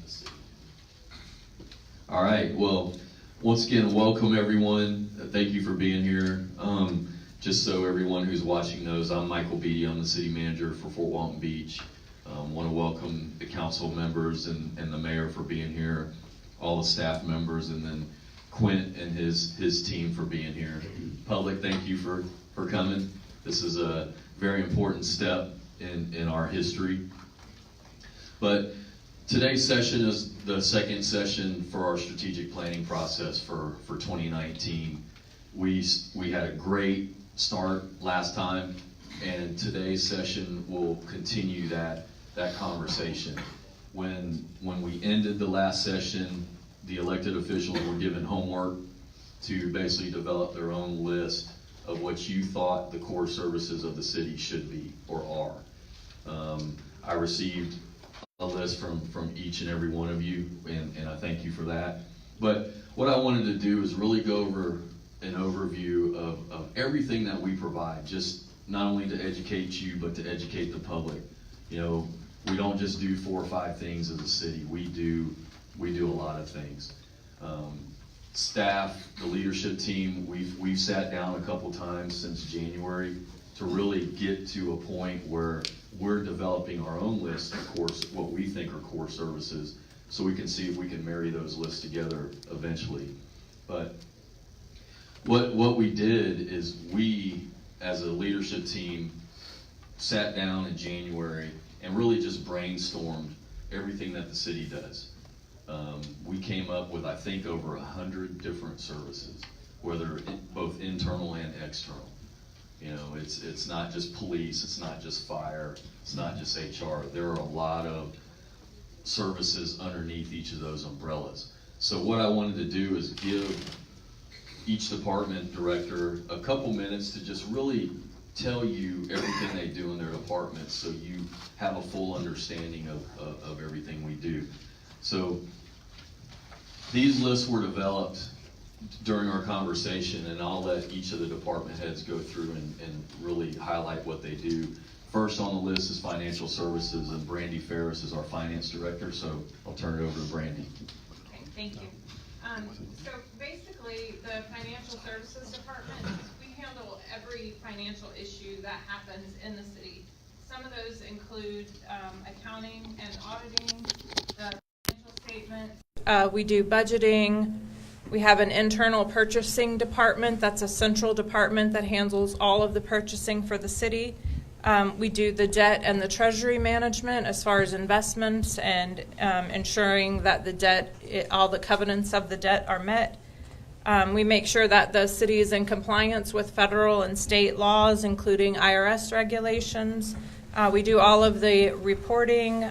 the city. All right, well, once again, welcome everyone. Thank you for being here. Just so everyone who's watching knows, I'm Michael Beatty. I'm the city manager for Fort Walton Beach. Want to welcome the council members and the mayor for being here, all the staff members, and then Quint and his team for being here. Public, thank you for coming. This is a very important step in our history. But today's session is the second session for our strategic planning process for 2019. We had a great start last time, and today's session will continue that conversation. When we ended the last session, the elected officials were given homework to basically develop their own list of what you thought the core services of the city should be or are. I received a list from each and every one of you, and I thank you for that. But what I wanted to do is really go over an overview of everything that we provide, just not only to educate you, but to educate the public. You know, we don't just do 4 or 5 things as a city. We do a lot of things. Staff, the leadership team, we've sat down a couple times since January to really get to a point where we're developing our own list of what we think are core services, so we can see if we can marry those lists together eventually. But what we did is we, as a leadership team, sat down in January and really just brainstormed everything that the city does. We came up with, I think, over 100 different services, whether both internal and external. You know, it's not just police, it's not just fire, it's not just HR. There are a lot of services underneath each of those umbrellas. So what I wanted to do is give each department director a couple minutes to just really tell you everything they do in their departments, so you have a full understanding of everything we do. So these lists were developed during our conversation, and I'll let each of the department heads go through and really highlight what they do. First on the list is financial services, and Brandy Ferris is our finance director, so I'll turn it over to Brandy. Okay, thank you. So basically, the financial services department, we handle every financial issue that happens in the city. Some of those include accounting and auditing, the financial statements. We do budgeting. We have an internal purchasing department. That's a central department that handles all of the purchasing for the city. We do the debt and the treasury management as far as investments and ensuring that the debt, all the covenants of the debt are met. We make sure that the city is in compliance with federal and state laws, including IRS regulations. We do all of the reporting,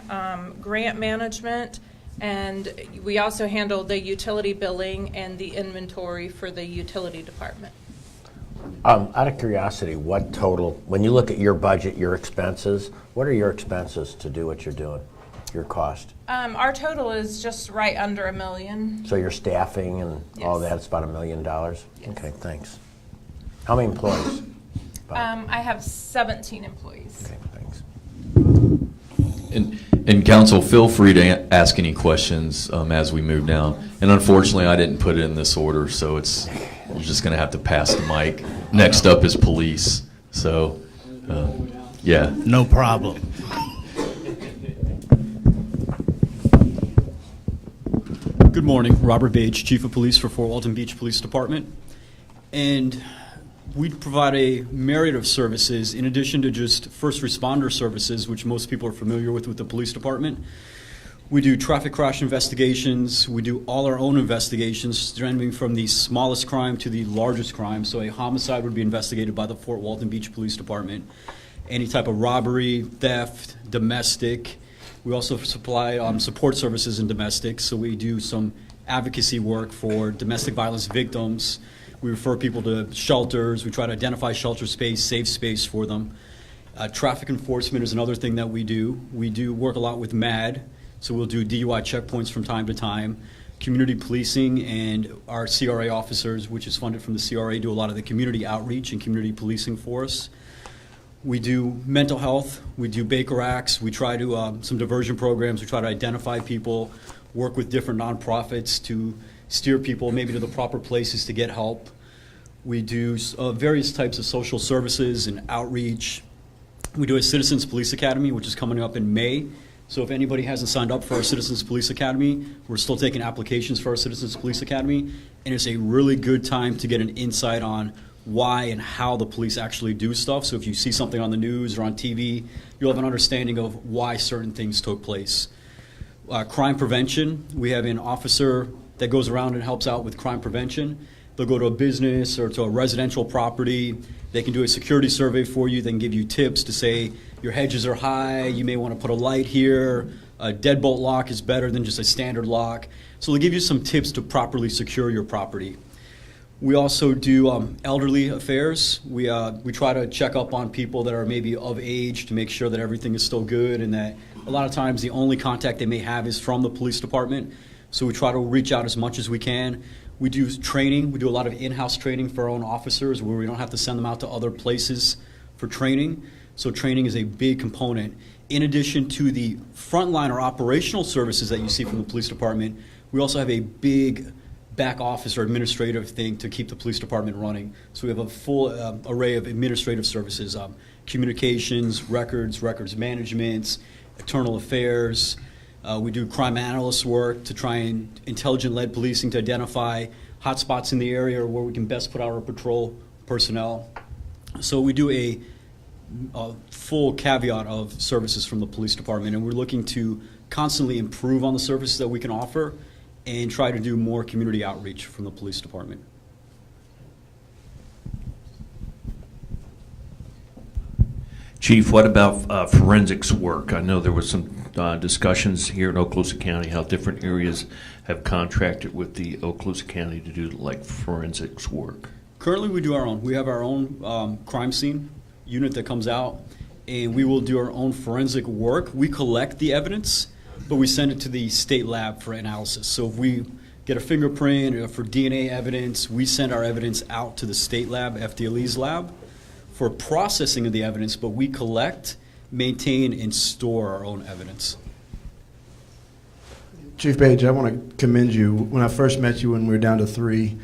grant management, and we also handle the utility billing and the inventory for the utility department. Out of curiosity, what total, when you look at your budget, your expenses, what are your expenses to do what you're doing, your cost? Our total is just right under $1 million. So your staffing and all Yes. that, it's about $1 million? Yes. Okay, thanks. How many employees? I have 17 employees. Okay, thanks. And council, feel free to ask any questions as we move down. And unfortunately, I didn't put it in this order, so you're just going to have to pass the mic. Next up is police. So, yeah. No problem. Good morning, Robert Bage, Chief of Police for Fort Walton Beach Police Department. And we provide a myriad of services in addition to just first responder services, which most people are familiar with the police department. We do traffic crash investigations. We do all our own investigations, ranging from the smallest crime to the largest crime. So a homicide would be investigated by the Fort Walton Beach Police Department. Any type of robbery, theft, domestic. We also supply support services in domestic. So we do some advocacy work for domestic violence victims. We refer people to shelters. We try to identify shelter space, safe space for them. Traffic enforcement is another thing that we do. We do work a lot with MAD, so we'll do DUI checkpoints from time to time. Community policing and our CRA officers, which is funded from the CRA, do a lot of the community outreach and community policing for us. We do mental health. We do Baker Acts. We try to some diversion programs. We try to identify people, work with different nonprofits to steer people maybe to the proper places to get help. We do various types of social services and outreach. We do a Citizens Police Academy, which is coming up in May. So if anybody hasn't signed up for our Citizens Police Academy, we're still taking applications for our Citizens Police Academy, and it's a really good time to get an insight on why and how the police actually do stuff. So if you see something on the news or on TV, you'll have an understanding of why certain things took place. Crime prevention, we have an officer that goes around and helps out with crime prevention. They'll go to a business or to a residential property. They can do a security survey for you. They can give you tips to say your hedges are high, you may want to put a light here, a deadbolt lock is better than just a standard lock. So they'll give you some tips to properly secure your property. We also do elderly affairs. We try to check up on people that are maybe of age to make sure that everything is still good, and that a lot of times the only contact they may have is from the police department. So we try to reach out as much as we can. We do training. We do a lot of in-house training for our own officers where we don't have to send them out to other places for training. So training is a big component. In addition to the frontline or operational services that you see from the police department, we also have a big back office or administrative thing to keep the police department running. So we have a full array of administrative services, communications, records management, internal affairs. We do crime analyst work to try and intelligent-led policing to identify hotspots in the area or where we can best put our patrol personnel. So we do a full caveat of services from the police department, and we're looking to constantly improve on the services that we can offer and try to do more community outreach from the police department. Chief, what about forensics work? I know there was some discussions here in Okaloosa County how different areas have contracted with the Okaloosa County to do like forensics work. Currently we do our own. We have our own crime scene unit that comes out, and we will do our own forensic work. We collect the evidence, but we send it to the state lab for analysis. So if we get a fingerprint or for DNA evidence, we send our evidence out to the state lab, FDLE's lab, for processing of the evidence, but we collect, maintain, and store our own evidence. Chief Page, I want to commend you. When I first met you when we were down to 3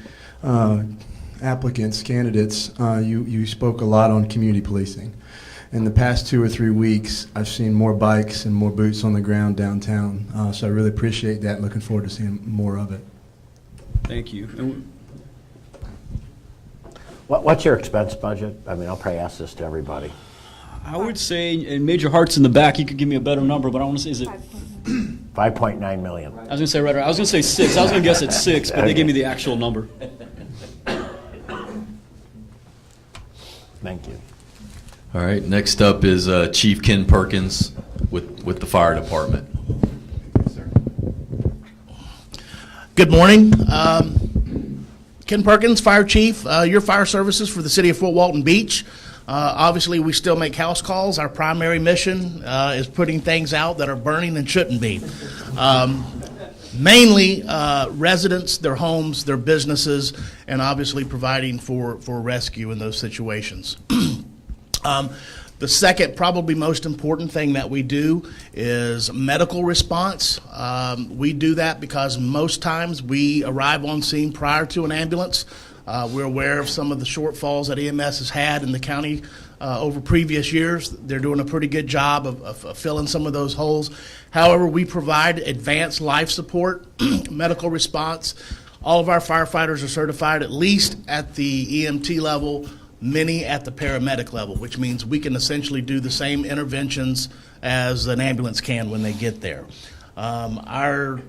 candidates, you spoke a lot on community policing. In the past 2 or 3 weeks, I've seen more bikes and more boots on the ground downtown. So I really appreciate that and looking forward to seeing more of it. Thank you. What's your expense budget? I mean, I'll probably ask this to everybody. I would say, and Major Hart's in the back, he could give me a better number, but I want to say, is it? 5.9 million. I was going to say right. I was going to say 6. I was going to guess at 6, but they gave me the actual number. Thank you. All right, next up is Chief Ken Perkins with the fire department. Good morning. Ken Perkins, Fire Chief, your fire services for the city of Fort Walton Beach. Obviously, we still make house calls. Our primary mission is putting things out that are burning and shouldn't be. Mainly residents, their homes, their businesses, and obviously providing for rescue in those situations. The second, probably most important thing that we do is medical response. We do that because most times we arrive on scene prior to an ambulance. We're aware of some of the shortfalls that EMS has had in the county over previous years. They're doing a pretty good job of filling some of those holes. However, we provide advanced life support, medical response. All of our firefighters are certified at least at the EMT level, many at the paramedic level, which means we can essentially do the same interventions as an ambulance can when they get there. Our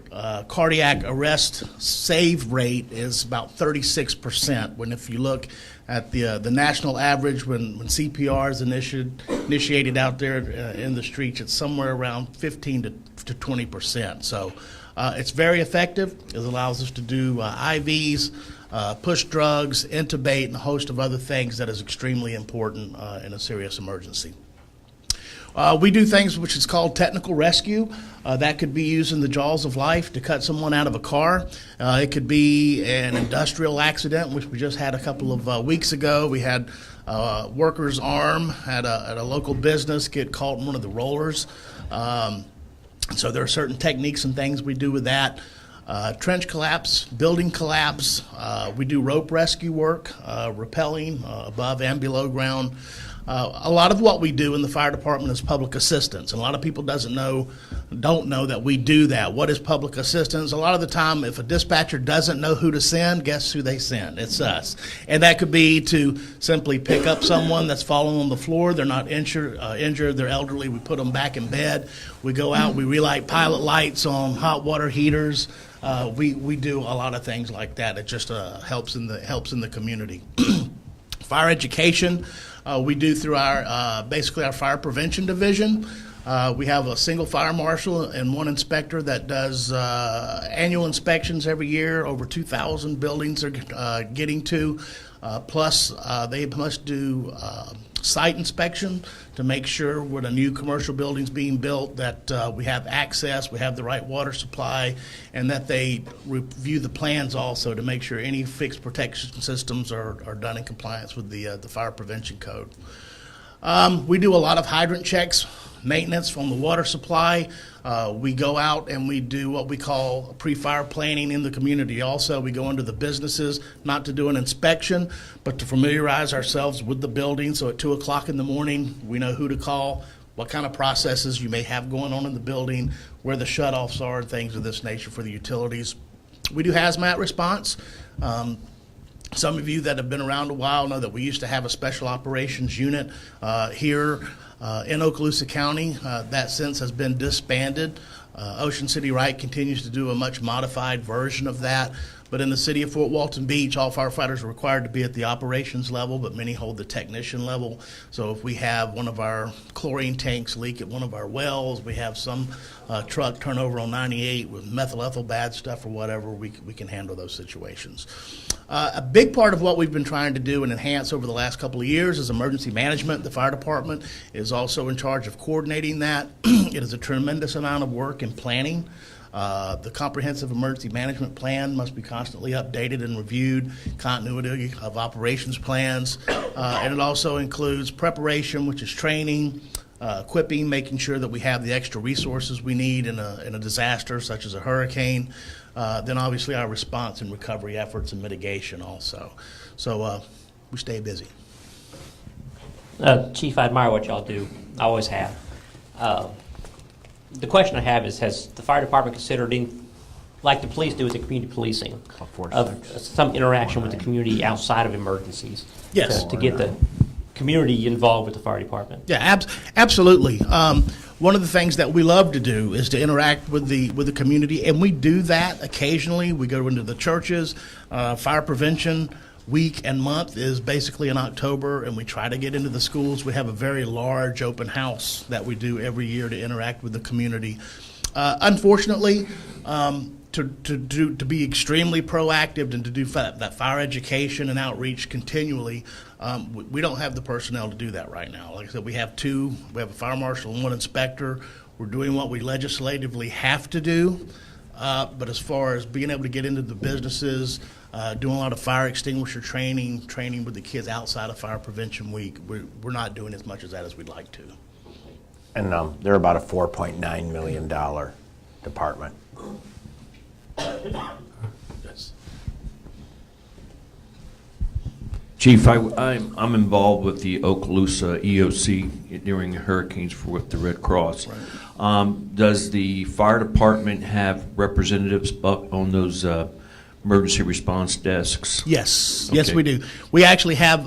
cardiac arrest save rate is about 36%, when if you look at the national average when CPR is initiated out there in the streets, it's somewhere around 15 to 20%. So it's very effective. It allows us to do IVs, push drugs, intubate, and a host of other things that is extremely important in a serious emergency. We do things which is called technical rescue. That could be using the jaws of life to cut someone out of a car. It could be an industrial accident, which we just had a couple of weeks ago. We had worker's arm at a local business get caught in one of the rollers. So there are certain techniques and things we do with that. Trench collapse, building collapse. We do rope rescue work, rappelling above and below ground. A lot of what we do in the fire department is public assistance, and a lot of people don't know that we do that. What is public assistance? A lot of the time, if a dispatcher doesn't know who to send, guess who they send? It's us. And that could be to simply pick up someone that's fallen on the floor. They're not injured, they're elderly. We put them back in bed. We go out, we relight pilot lights on hot water heaters. We do a lot of things like that. It just helps in the community. Fire education. We do through our basically our fire prevention division. We have a single fire marshal and one inspector that does annual inspections every year. Over 2,000 buildings are getting to. Plus, they must do site inspection to make sure when a new commercial building's being built that we have access, we have the right water supply, and that they review the plans also to make sure any fixed protection systems are done in compliance with the fire prevention code. We do a lot of hydrant checks, maintenance from the water supply. We go out and we do what we call pre-fire planning in the community. Also, we go into the businesses, not to do an inspection, but to familiarize ourselves with the building. So at 2 o'clock in the morning, we know who to call, what kind of processes you may have going on in the building, where the shutoffs are, things of this nature for the utilities. We do hazmat response. Some of you that have been around a while know that we used to have a special operations unit here in Okaloosa County. That since has been disbanded. Ocean City Wright continues to do a much modified version of that. But in the city of Fort Walton Beach, all firefighters are required to be at the operations level, but many hold the technician level. So if we have one of our chlorine tanks leak at one of our wells, we have some truck turnover on 98 with methyl ethyl bad stuff or whatever, we can handle those situations. A big part of what we've been trying to do and enhance over the last couple of years is emergency management. The fire department is also in charge of coordinating that. It is a tremendous amount of work and planning. The comprehensive emergency management plan must be constantly updated and reviewed, continuity of operations plans, and it also includes preparation, which is training, equipping, making sure that we have the extra resources we need in a disaster such as a hurricane, then obviously our response and recovery efforts and mitigation also. So we stay busy. Chief, I admire what y'all do. I always have. The question I have is, has the fire department considered, like the police do with the community policing, of some interaction with the community outside of emergencies? Yes. To get the community involved with the fire department? Yeah, absolutely. One of the things that we love to do is to interact with the community, and we do that occasionally. We go into the churches. Fire prevention week and month is basically in October, and we try to get into the schools. We have a very large open house that we do every year to interact with the community. Unfortunately, to be extremely proactive and to do that fire education and outreach continually, we don't have the personnel to do that right now. Like I said, we have a fire marshal and one inspector. We're doing what we legislatively have to do, but as far as being able to get into the businesses, doing a lot of fire extinguisher training with the kids outside of Fire Prevention Week, we're not doing as much as that as we'd like to. And they're about a $4.9 million department. Yes. Chief, I'm involved with the Okaloosa EOC during the hurricanes with the Red Cross. Right. Does the fire department have representatives on those emergency response desks? Yes, Okay. yes, we do. We actually have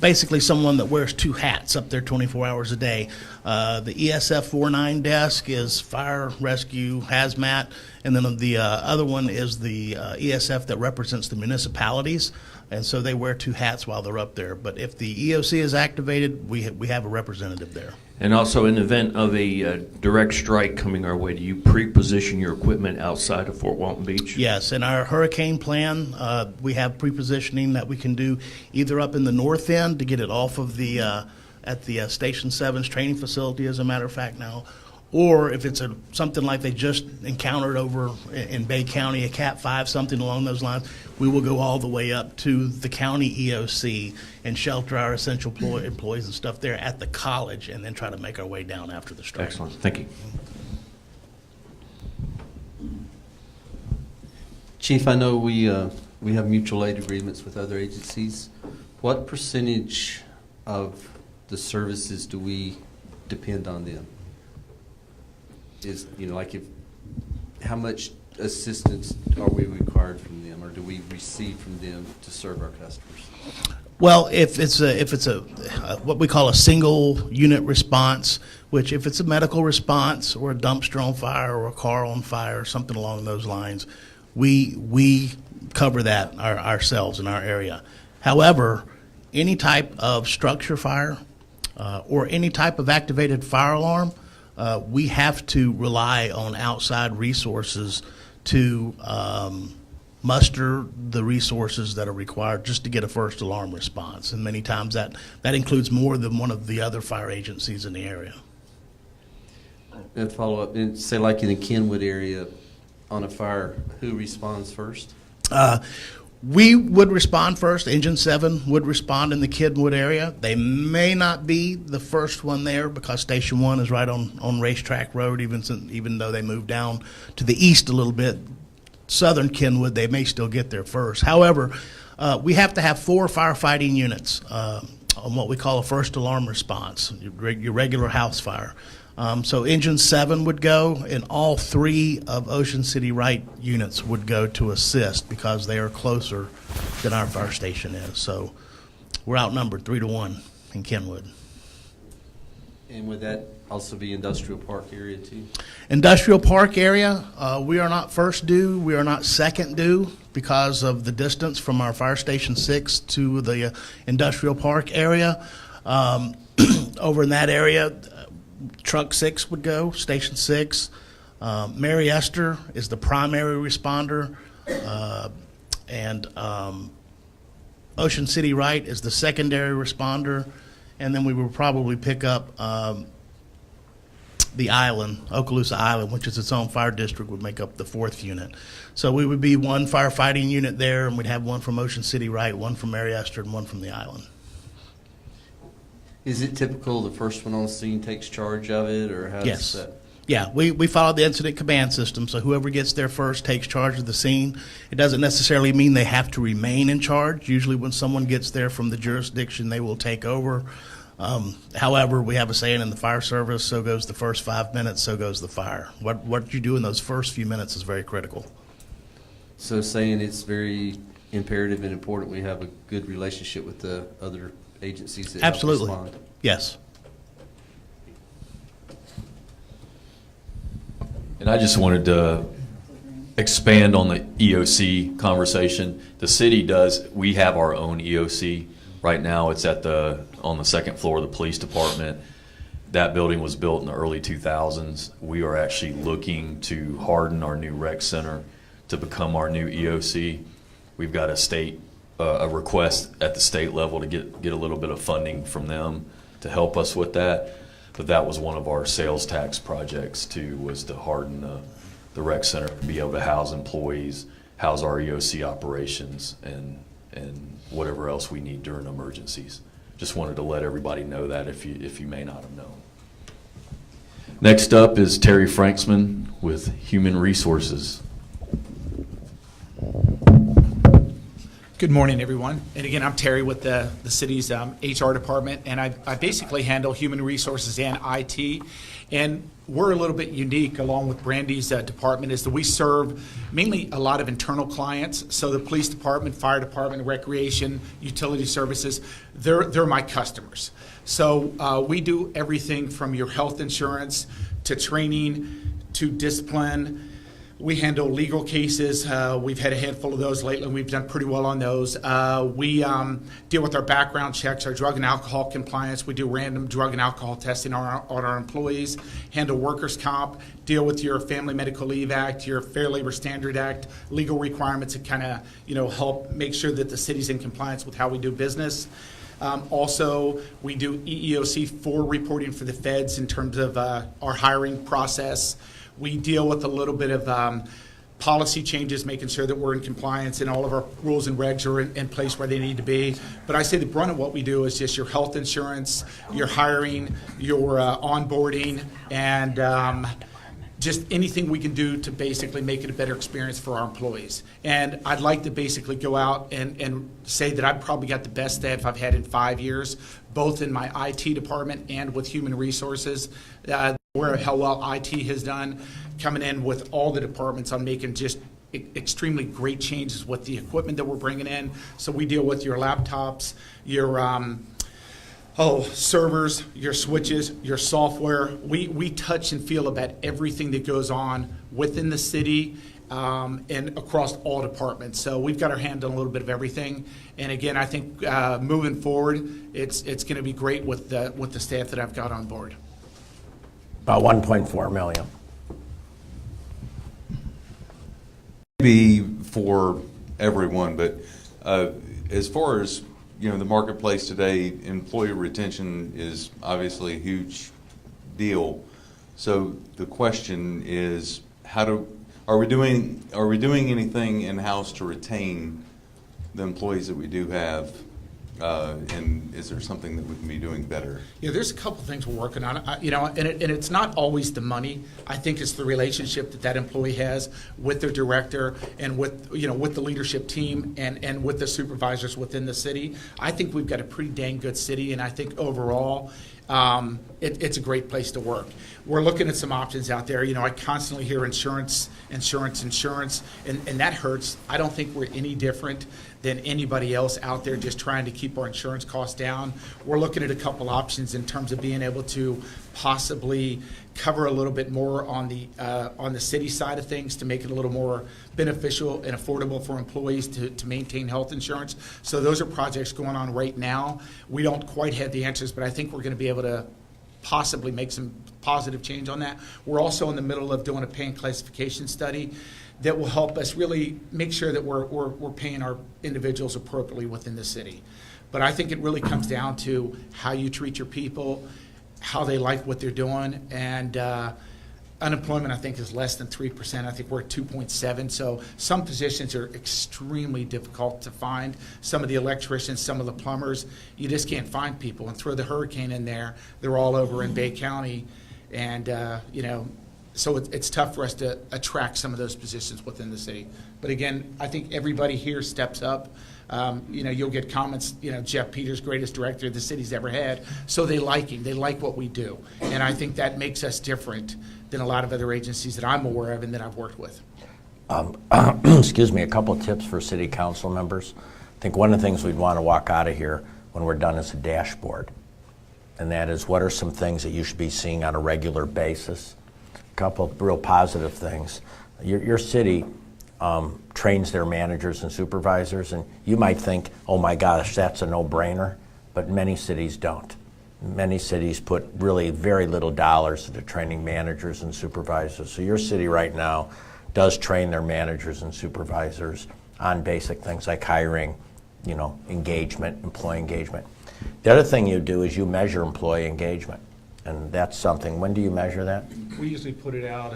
basically someone that wears two hats up there 24 hours a day. The ESF 49 desk is fire, rescue, hazmat, and then the other one is the ESF that represents the municipalities, and so they wear two hats while they're up there. But if the EOC is activated, we have a representative there. And also, in the event of a direct strike coming our way, do you pre-position your equipment outside of Fort Walton Beach? Yes, in our hurricane plan, we have pre-positioning that we can do either up in the north end to get it off of the at the Station 7's training facility, as a matter of fact now, Or if it's something like they just encountered over in Bay County, a Cat 5, something along those lines, we will go all the way up to the county EOC and shelter our essential employees and stuff there at the college, and then try to make our way down after the strike. Excellent, thank you. Chief, I know we have mutual aid agreements with other agencies. What percentage of the services do we depend on them? Is, how much assistance are we required from them, or do we receive from them to serve our customers? Well, if it's a what we call a single unit response, which if it's a medical response or a dumpster on fire or a car on fire or something along those lines, we cover that ourselves in our area. However, any type of structure fire or any type of activated fire alarm, we have to rely on outside resources to muster the resources that are required just to get a first alarm response. And many times that includes more than one of the other fire agencies in the area. And follow up, and say like in the Kenwood area on a fire, who responds first? We would respond first. Engine 7 would respond in the Kenwood area. They may not be the first one there because Station 1 is right on Racetrack Road, even though they moved down to the east a little bit. Southern Kenwood, they may still get there first. However, we have to have 4 firefighting units on what we call a first alarm response, your regular house fire. So Engine 7 would go, and all 3 of Ocean City Wright units would go to assist because they are closer than our fire station is. So we're outnumbered 3-1 in Kenwood. And would that also be industrial park area too? Industrial park area, we are not first due, we are not second due because of the distance from our fire station 6 to the industrial park area. Over in that area, Truck 6 would go, Station 6. Mary Esther is the primary responder, and Ocean City Wright is the secondary responder, and then we would probably pick up the island, Okaloosa Island, which is its own fire district, would make up the 4th unit. So we would be 1 firefighting unit there, and we'd have 1 from Ocean City Wright, 1 from Mary Esther, and 1 from the island. Is it typical the first one on the scene takes charge of it, or how Yes. does that? Yeah, we follow the incident command system, so whoever gets there first takes charge of the scene. It doesn't necessarily mean they have to remain in charge. Usually when someone gets there from the jurisdiction, they will take over. However, we have a saying in the fire service, so goes the first 5 minutes, so goes the fire. What you do in those first few minutes is very critical. So saying it's very imperative and important we have a good relationship with the other agencies that Absolutely. help respond. Yes. And I just wanted to expand on the EOC conversation. The city we have our own EOC. Right now it's on the 2nd floor of the police department. That building was built in the early 2000s. We are actually looking to harden our new rec center to become our new EOC. We've got a request at the state level to get a little bit of funding from them to help us with that. But that was one of our sales tax projects too, was to harden the rec center, to be able to house employees, house our EOC operations, and whatever else we need during emergencies. Just wanted to let everybody know that if you may not have known. Next up is Terry Franksman with Human Resources. Good morning, everyone. And again, I'm Terry with the city's HR department, and I basically handle human resources and IT. And we're a little bit unique, along with Brandy's department, is that we serve mainly a lot of internal clients. So the police department, fire department, recreation, utility services, they're my customers. So we do everything from your health insurance to training to discipline. We handle legal cases. We've had a handful of those lately, and we've done pretty well on those. We deal with our background checks, our drug and alcohol compliance. We do random drug and alcohol testing on our employees, handle workers' comp, deal with your Family Medical Leave Act, your Fair Labor Standard Act, legal requirements to kind of help make sure that the city's in compliance with how we do business. Also, we do EEOC-4 reporting for the feds in terms of our hiring process. We deal with a little bit of policy changes, making sure that we're in compliance and all of our rules and regs are in place where they need to be. But I say the brunt of what we do is just your health insurance, your hiring, your onboarding, and just anything we can do to basically make it a better experience for our employees. And I'd like to basically go out and say that I've probably got the best staff I've had in 5 years, both in my IT department and with human resources. Where how well IT has done, coming in with all the departments on making just extremely great changes with the equipment that we're bringing in. So we deal with your laptops, your servers, your switches, your software. We touch and feel about everything that goes on within the city and across all departments. So we've got our hand on a little bit of everything. And again, I think moving forward, it's going to be great with the staff that I've got on board. About 1.4 million. Maybe for everyone, but as far as the marketplace today, employee retention is obviously a huge deal. So the question is, are we doing anything in-house to retain the employees that we do have? And is there something that we can be doing better? Yeah, there's a couple things we're working on. And it's not always the money. I think it's the relationship that employee has with their director and with the leadership team and with the supervisors within the city. I think we've got a pretty dang good city, and I think overall it's a great place to work. We're looking at some options out there. I constantly hear insurance, and that hurts. I don't think we're any different than anybody else out there just trying to keep our insurance costs down. We're looking at a couple options in terms of being able to possibly cover a little bit more on the city side of things to make it a little more beneficial and affordable for employees to maintain health insurance. So those are projects going on right now. We don't quite have the answers, but I think we're going to be able to possibly make some positive change on that. We're also in the middle of doing a pay and classification study that will help us really make sure that we're paying our individuals appropriately within the city. But I think it really comes down to how you treat your people, how they like what they're doing, and unemployment I think is less than 3%. I think we're at 2.7. So some positions are extremely difficult to find. Some of the electricians, some of the plumbers, you just can't find people. And throw the hurricane in there, they're all over in Bay County, and so it's tough for us to attract some of those positions within the city. But again, I think everybody here steps up. You'll get comments, Jeff Peters, greatest director the city's ever had. So they like him. They like what we do. And I think that makes us different than a lot of other agencies that I'm aware of and that I've worked with. Excuse me, a couple of tips for city council members. I think one of the things we'd want to walk out of here when we're done is a dashboard. And that is, what are some things that you should be seeing on a regular basis? A couple of real positive things. Your city trains their managers and supervisors, and you might think, oh my gosh, that's a no-brainer, but many cities don't. Many cities put really very little dollars into training managers and supervisors. So your city right now does train their managers and supervisors on basic things like hiring, engagement, employee engagement. The other thing you do is you measure employee engagement, and that's something. When do you measure that? We usually put it out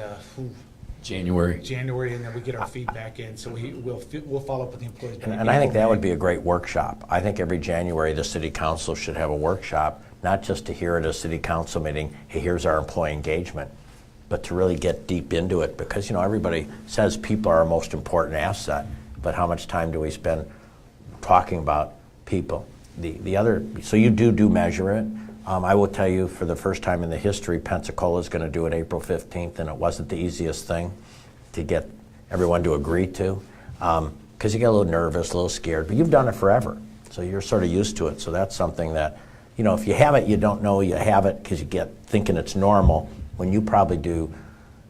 January, and then we get our feedback in, so we'll follow up with the employees. And I think that would be a great workshop. I think every January the city council should have a workshop, not just to hear at a city council meeting, hey, here's our employee engagement, but to really get deep into it, because everybody says people are our most important asset, but how much time do we spend talking about people? So you do measure it. I will tell you, for the first time in the history, Pensacola is going to do it April 15th, and it wasn't the easiest thing to get everyone to agree to, because you get a little nervous, a little scared, but you've done it forever, so you're sort of used to it. So that's something that, if you have it, you don't know you have it because you get thinking it's normal, when you probably do.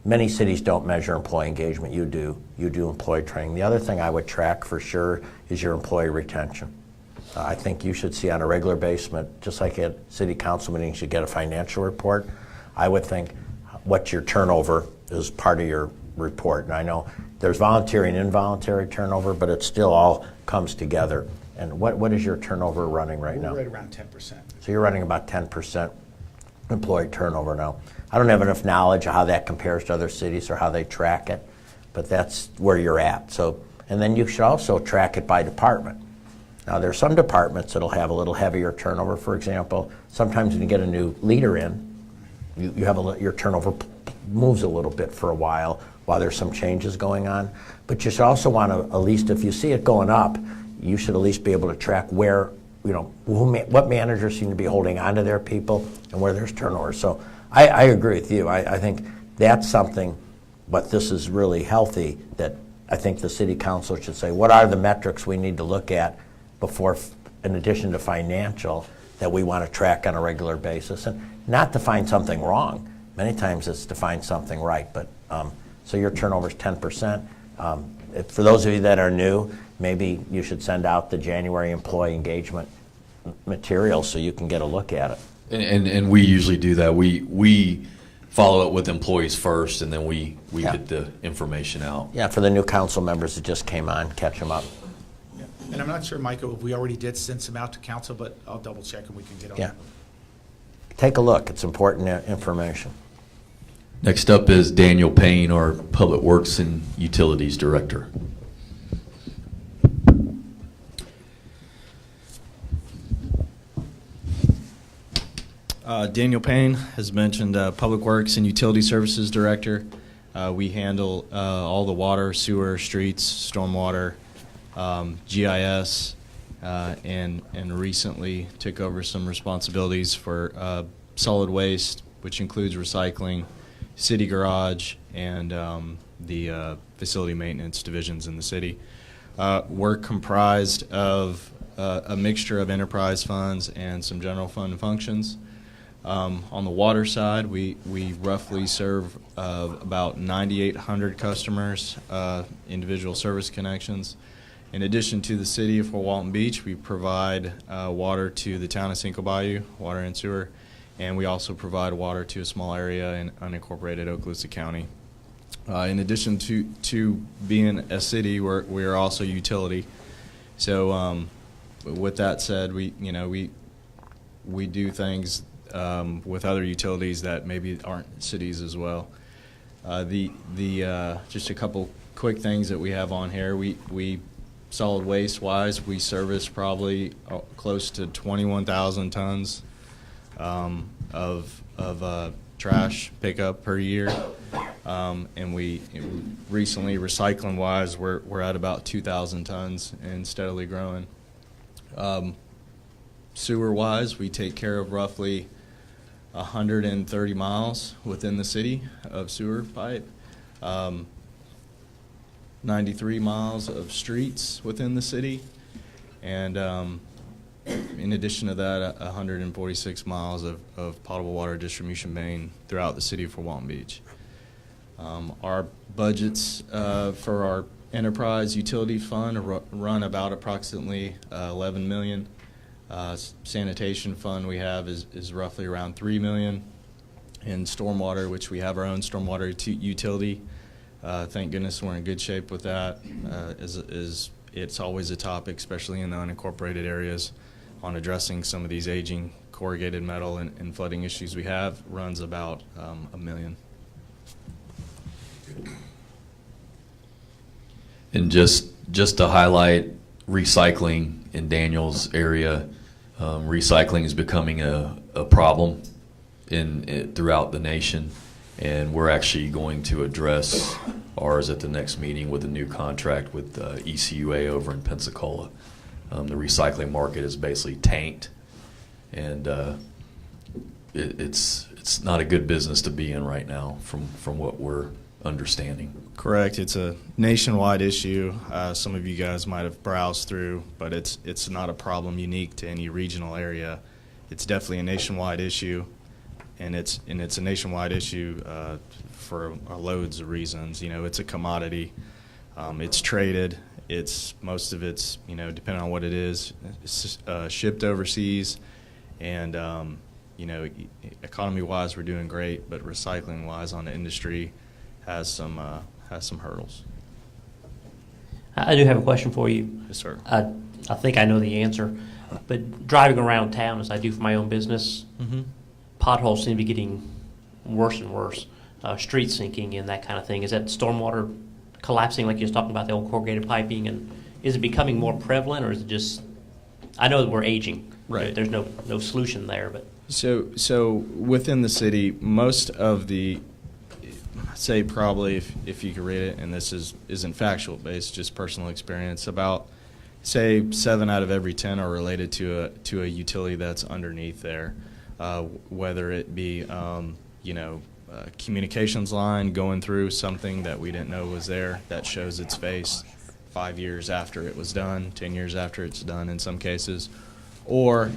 Many cities don't measure employee engagement. You do employee training. The other thing I would track for sure is your employee retention. I think you should see on a regular basis, just like at city council meetings, you get a financial report. I would think what your turnover is part of your report. And I know there's voluntary and involuntary turnover, but it still all comes together And what is your turnover running right now? We're right around 10%. So you're running about 10% employee turnover now. I don't have enough knowledge of how that compares to other cities or how they track it, but that's where you're at. So, and then you should also track it by department. Now, there are some departments that'll have a little heavier turnover. For example, sometimes when you get a new leader in, you have your turnover moves a little bit for a while there's some changes going on. But you should also want to, at least if you see it going up, you should at least be able to track where, what managers seem to be holding on to their people and where there's turnover. So I agree with you. I think that's something, but this is really healthy, that I think the city council should say, what are the metrics we need to look at before, in addition to financial, that we want to track on a regular basis, and not to find something wrong. Many times it's to find something right, but so your turnover is 10%. For those of you that are new, maybe you should send out the January employee engagement material so you can get a look at it. And we usually do that. We follow it with employees first, and then we get the information out. Yeah, for the new council members that just came on, catch them up. Yeah. And I'm not sure, Michael, if we already did send some out to council, but I'll double check and we can get on Yeah. that. Take a look. It's important information. Next up is Daniel Payne, our Public Works and Utilities Director. Daniel Payne, as mentioned, Public Works and Utility Services Director. We handle all the water, sewer, streets, stormwater, GIS, and recently took over some responsibilities for solid waste, which includes recycling, city garage, and the facility maintenance divisions in the city. We're comprised of a mixture of enterprise funds and some general fund functions. On the water side, we roughly serve about 9,800 customers, individual service connections. In addition to the city of Fort Walton Beach, we provide water to the town of Cinco Bayou, water and sewer, and we also provide water to a small area in unincorporated Okaloosa County. In addition to being a city, we are also a utility. So with that said, we do things with other utilities that maybe aren't cities as well. Just a couple quick things that we have on here. We solid waste wise, we service probably close to 21,000 tons of trash pickup per year, and we recently, recycling wise, we're at about 2,000 tons and steadily growing. Sewer wise, we take care of roughly 130 miles within the city of sewer pipe, 93 miles of streets within the city, and in addition to that, 146 miles of potable water distribution main throughout the city of Fort Walton Beach. Our budgets for our enterprise utility fund run about approximately 11 million. Sanitation fund we have is roughly around 3 million. And stormwater, which we have our own stormwater utility, thank goodness we're in good shape with that. It's always a topic, especially in the unincorporated areas, on addressing some of these aging corrugated metal and flooding issues we have. Runs about $1 million. And just to highlight recycling in Daniel's area, recycling is becoming a problem throughout the nation, and we're actually going to address ours at the next meeting with a new contract with ECUA over in Pensacola. The recycling market is basically tanked, and it's not a good business to be in right now from what we're understanding. Correct. It's a nationwide issue. Some of you guys might have browsed through, but it's not a problem unique to any regional area. It's definitely a nationwide issue, and it's a nationwide issue for loads of reasons. It's a commodity. It's traded. Most of it's depending on what it is, it's shipped overseas, and economy-wise we're doing great, but recycling-wise on the industry has some hurdles. I do have a question for you. Yes, sir. I think I know the answer, but driving around town as I do for my own business, potholes seem to be getting worse and worse. Street sinking and that kind of thing. Is that stormwater collapsing like you was talking about, the old corrugated piping? And is it becoming more prevalent, or is it just, I know that we're aging. Right. There's no solution there, but. So within the city, most of the, say probably if you could read it, and this isn't factual based, just personal experience, about say 7 out of every 10 are related to a utility that's underneath there, whether it be communications line going through something that we didn't know was there that shows its face 5 years after it was done, 10 years after it's done in some cases, or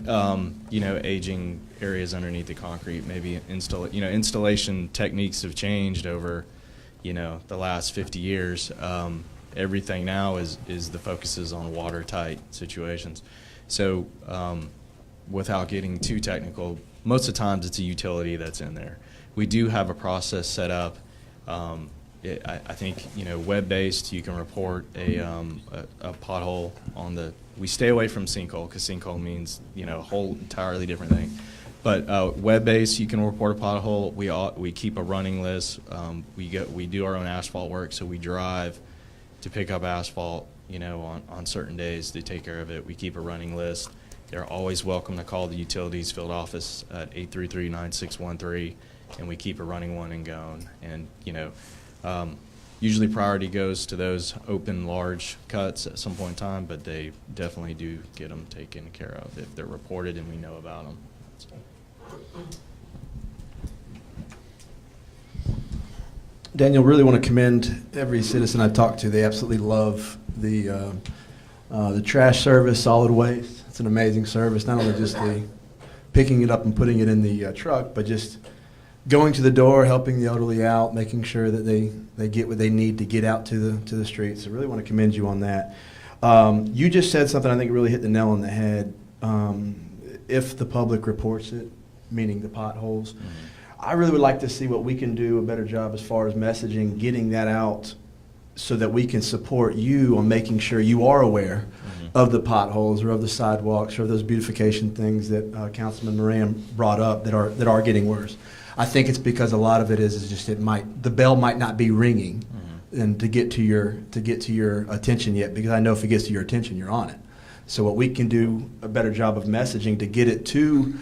aging areas underneath the concrete. Maybe installation techniques have changed over the last 50 years. Everything now is the focus is on watertight situations. So without getting too technical, most of the times it's a utility that's in there. We do have a process set up. I think web-based. You can report a pothole on the. We stay away from sinkhole because sinkhole means a whole entirely different thing. But web-based, you can report a pothole. We keep a running list. We do our own asphalt work, so we drive to pick up asphalt. On certain days to take care of it. We keep a running list. They're always welcome to call the utilities field office at 833-9613. And we keep a running one and going. And usually priority goes to those open large cuts at some point in time, but they definitely do get them taken care of if they're reported and we know about them. Daniel, really want to commend every citizen I talk to. They absolutely love the trash service, solid waste. It's an amazing service. Not only just the picking it up and putting it in the truck, but just going to the door, helping the elderly out, making sure that they get what they need to get out to the streets. So I really want to commend you on that. You just said something I think really hit the nail on the head. If the public reports it, meaning the potholes, I really would like to see what we can do a better job as far as messaging, getting that out so that we can support you on making sure you are aware of the potholes or of the sidewalks or of those beautification things that Councilman Moran brought up that are getting worse. I think it's because a lot of it is just the bell might not be ringing and to get to your attention yet, because I know if it gets to your attention, you're on it. So what we can do a better job of messaging to get it to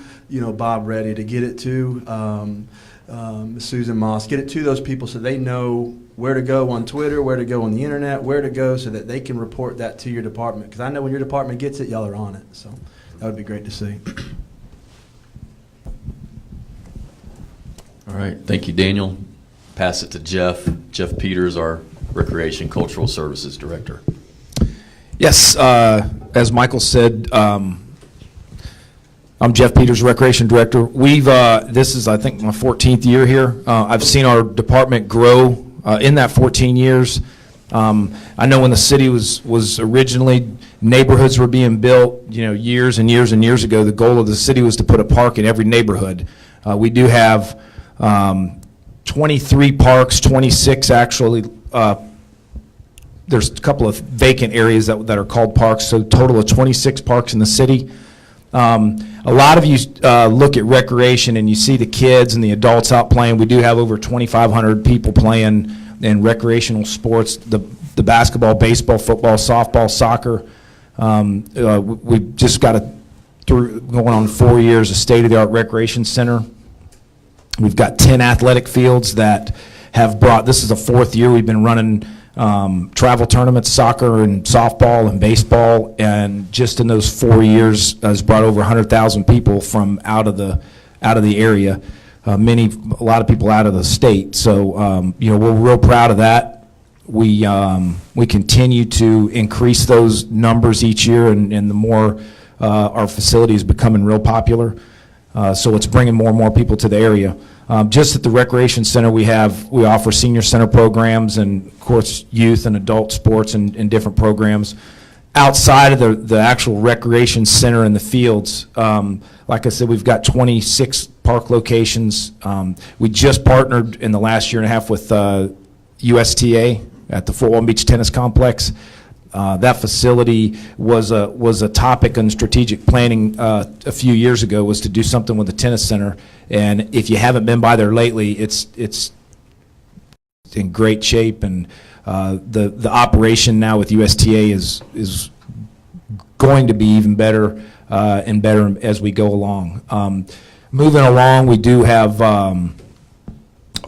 Bob Reddy, to get it to Susan Moss, get it to those people so they know where to go on Twitter, where to go on the internet, where to go so that they can report that to your department. Because I know when your department gets it, y'all are on it. So that would be great to see. All right, thank you, Daniel. Pass it to Jeff. Jeff Peters, our Recreation Cultural Services Director. Yes, as Michael said, I'm Jeff Peters, Recreation Director. This is, I think, my 14th year here. I've seen our department grow in that 14 years. I know when the city was originally, neighborhoods were being built, years and years and years ago. The goal of the city was to put a park in every neighborhood. We do have 23 parks, 26 actually. There's a couple of vacant areas that are called parks, so a total of 26 parks in the city. A lot of you look at recreation and you see the kids and the adults out playing. We do have over 2,500 people playing in recreational sports, the basketball, baseball, football, softball, soccer. We've just got going on 4 years, a state-of-the-art recreation center. We've got 10 athletic fields that have this is the 4th year we've been running travel tournaments, soccer and softball and baseball, and just in those 4 years has brought over 100,000 people from out of the area, a lot of people out of the state. So we're real proud of that. We continue to increase those numbers each year, and the more our facility is becoming real popular. So it's bringing more and more people to the area. Just at the Recreation Center, we offer senior center programs and, of course, youth and adult sports and different programs. Outside of the actual Recreation Center and the fields, like I said, we've got 26 park locations. We just partnered in the last year and a half with USTA at the Fort Walton Beach Tennis Complex. That facility was a topic in strategic planning a few years ago, was to do something with the tennis center. And if you haven't been by there lately, it's in great shape, and the operation now with USTA is going to be even better and better as we go along. Moving along, we do have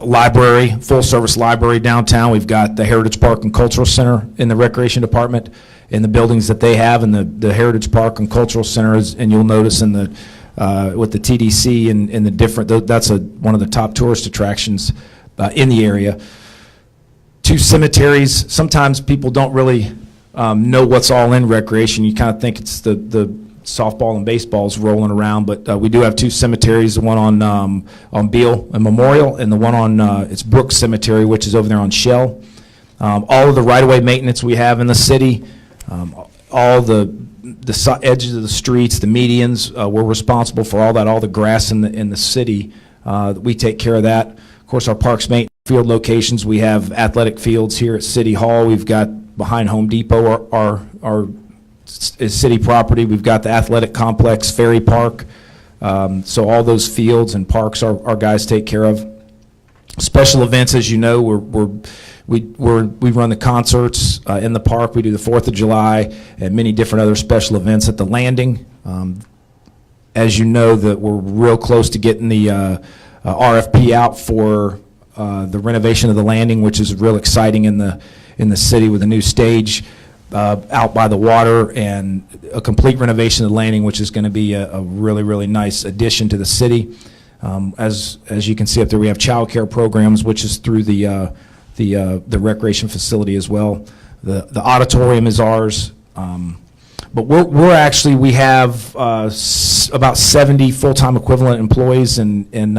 library, full-service library downtown. We've got the Heritage Park and Cultural Center in the Recreation Department, in the buildings that they have, and the Heritage Park and Cultural Center is, and you'll notice in the with the TDC and the different, that's one of the top tourist attractions in the area. 2 cemeteries. Sometimes people don't really know what's all in recreation. You kind of think it's the softball and baseballs rolling around, but we do have 2 cemeteries, the one on Beale and Memorial, and the one on it's Brooks Cemetery, which is over there on Shell. All of the right-of-way maintenance we have in the city, all the edges of the streets, the medians, we're responsible for all that, all the grass in the city. We take care of that. Of course, our parks maintenance field locations, we have athletic fields here at City Hall. We've got behind Home Depot our is city property. We've got the athletic complex, Ferry Park. So all those fields and parks our guys take care of. Special events, as you know, we run the concerts in the park. We do the 4th of July and many different other special events at the landing. As you know, that we're real close to getting the RFP out for the renovation of the landing, which is real exciting in the city, with a new stage out by the water and a complete renovation of the landing, which is going to be a really, really nice addition to the city. As you can see up there, we have child care programs, which is through the recreation facility as well. The auditorium is ours. But we have about 70 full-time equivalent employees, and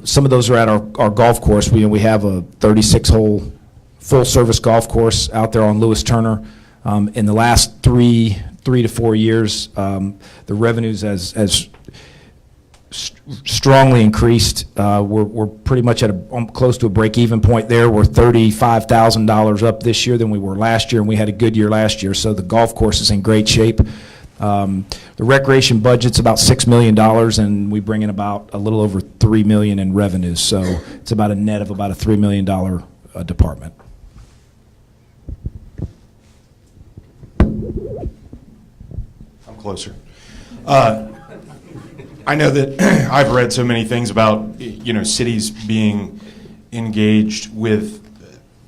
some of those are at our golf course. We have a 36-hole full-service golf course out there on Lewis Turner. In the last 3 to 4 years, the revenues has strongly increased. We're pretty much at close to a break-even point there. We're $35,000 up this year than we were last year, and we had a good year last year, so the golf course is in great shape. The recreation budget's about $6 million, and we bring in about a little over $3 million in revenues, so it's about a net of about a $3 million department. I'm closer. I know that I've read so many things about, cities being engaged with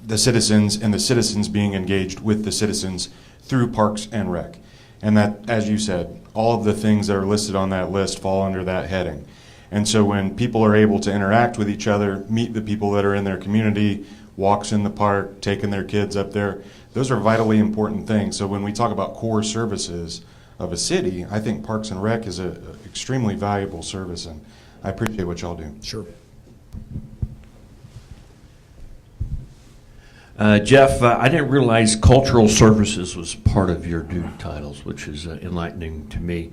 the citizens and the citizens being engaged with the citizens through Parks and Rec. And that, as you said, all of the things that are listed on that list fall under that heading. And so when people are able to interact with each other, meet the people that are in their community, walks in the park, taking their kids up there, those are vitally important things. So when we talk about core services of a city, I think Parks and Rec is an extremely valuable service, and I appreciate what y'all do. Sure. Jeff, I didn't realize cultural services was part of your duty titles, which is enlightening to me.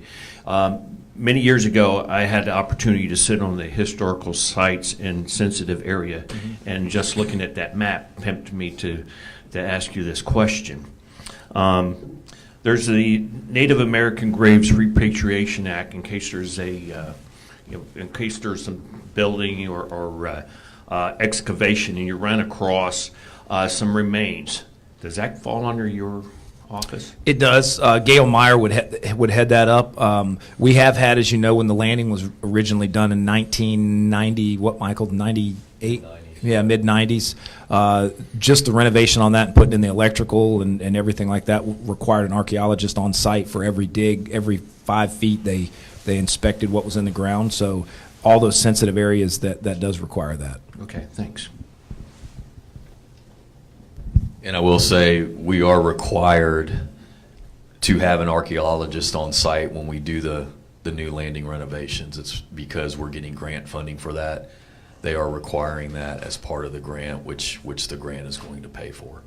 Many years ago, I had the opportunity to sit on the historical sites in sensitive area, and just looking at that map tempted me to ask you this question. There's the Native American Graves Repatriation Act, in case there's in case there's some building or excavation, and you run across some remains. Does that fall under your office? It does. Gail Meyer would head that up. We have had, as you know, when the landing was originally done in 1990, what, Michael, 98? Yeah, mid-90s. Just the renovation on that and putting in the electrical and everything like that required an archaeologist on site for every dig. Every 5 feet they inspected what was in the ground. So all those sensitive areas, that does require that. Okay, thanks. And I will say, we are required to have an archaeologist on site when we do the new landing renovations. It's because we're getting grant funding for that. They are requiring that as part of the grant, which the grant is going to pay for.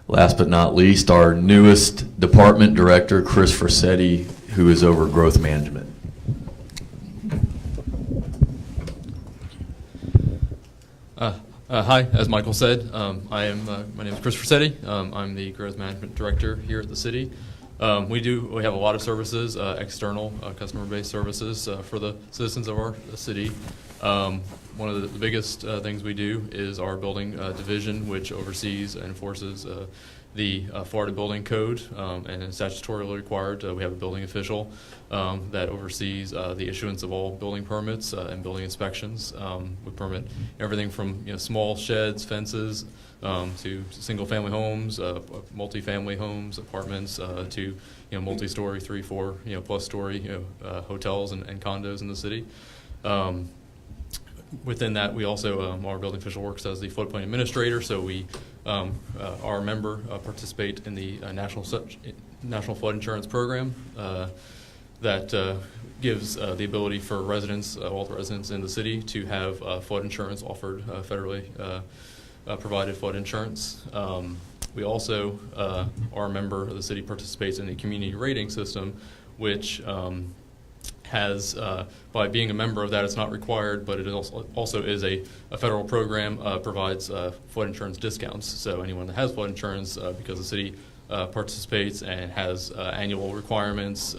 Last but not least, our newest department director, Chris Frasetti, who is Overgrowth Management. Hi, as Michael said, my name is Chris Rossetti. I'm the Growth Management Director here at the city. We have a lot of services, external customer-based services for the citizens of our city. One of the biggest things we do is our building division, which oversees and enforces the Florida Building Code, and is statutorily required. We have a building official that oversees the issuance of all building permits and building inspections. We permit everything from small sheds, fences, to single-family homes, multi-family homes, apartments, to multi-story, 3, 4, plus story hotels and condos in the city. Within that, we also, our building official works as the floodplain administrator, so we, our member, participate in the National Flood Insurance Program that gives the ability for residents, all the residents in the city, to have flood insurance offered, federally provided flood insurance. We also, our member of the city participates in the community rating system, which has, by being a member of that, it's not required, but it also is a federal program, provides flood insurance discounts. So anyone that has flood insurance, because the city participates and has annual requirements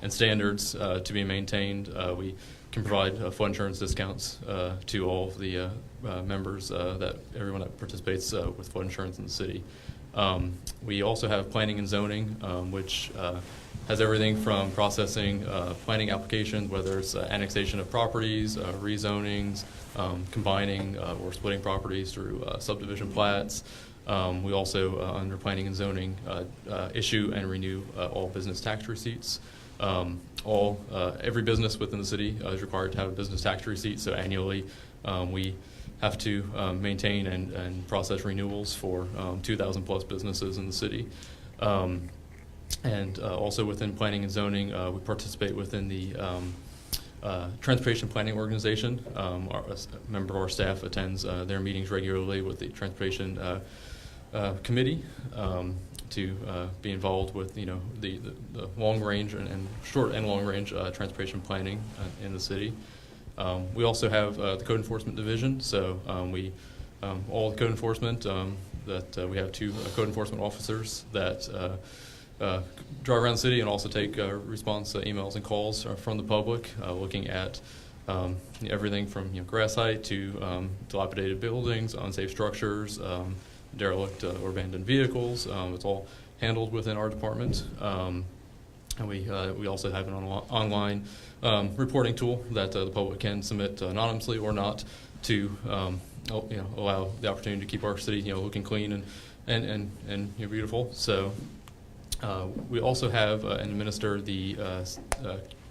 and standards to be maintained, we can provide flood insurance discounts to all of the members, everyone that participates with flood insurance in the city. We also have planning and zoning, which has everything from processing planning applications, whether it's annexation of properties, rezonings, combining or splitting properties through subdivision plats. We also, under planning and zoning, issue and renew all business tax receipts. Every business within the city is required to have a business tax receipt, so annually we have to maintain and process renewals for 2,000 plus businesses in the city. And also within planning and zoning, we participate within the Transportation Planning Organization. A member of our staff attends their meetings regularly with the Transportation Committee to be involved with the long range and short and long range transportation planning in the city. We also have the Code Enforcement Division, so all the code enforcement, that we have 2 code enforcement officers that drive around the city and also take response emails and calls from the public, looking at everything from grass height to dilapidated buildings, unsafe structures, derelict or abandoned vehicles. It's all handled within our department. And we also have an online reporting tool that the public can submit anonymously or not to allow the opportunity to keep our city looking clean and beautiful. So we also have and administer the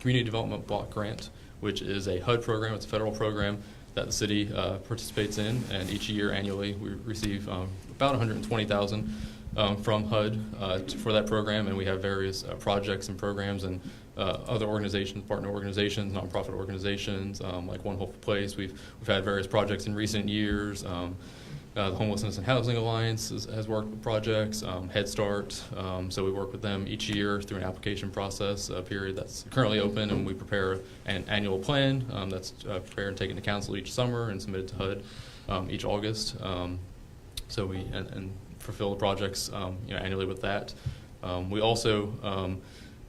Community Development Block Grant, which is a HUD program. It's a federal program that the city participates in, and each year annually we receive about $120,000 from HUD for that program, and we have various projects and programs and other organizations, partner organizations, nonprofit organizations, like One Hopeful Place. We've had various projects in recent years. The Homelessness and Housing Alliance has worked with projects, Head Start, so we work with them each year through an application process period that's currently open, and we prepare an annual plan that's prepared and taken to council each summer and submitted to HUD each August. So we and fulfill the projects annually with that. We also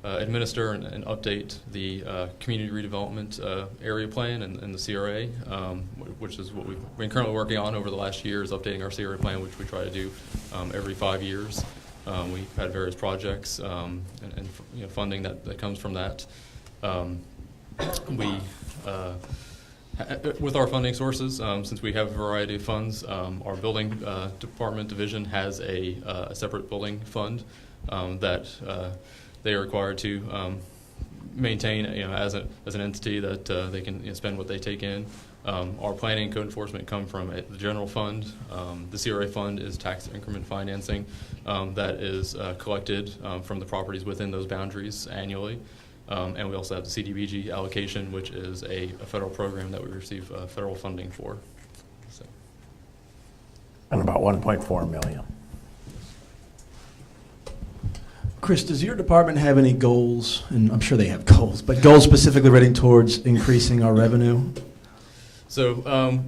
administer and update the community redevelopment area plan and the CRA, which is what we've been currently working on over the last year, is updating our CRA plan, which we try to do every 5 years. We've had various projects and funding that comes from that. With our funding sources, since we have a variety of funds, our building department division has a separate building fund that they are required to maintain, as an entity that they can spend what they take in. Our planning and code enforcement come from the general fund. The CRA fund is tax increment financing that is collected from the properties within those boundaries annually. And we also have the CDBG allocation, which is a federal program that we receive federal funding for. So. And about 1.4 million. Chris, does your department have any goals, and I'm sure they have goals, but goals specifically relating towards increasing our revenue? So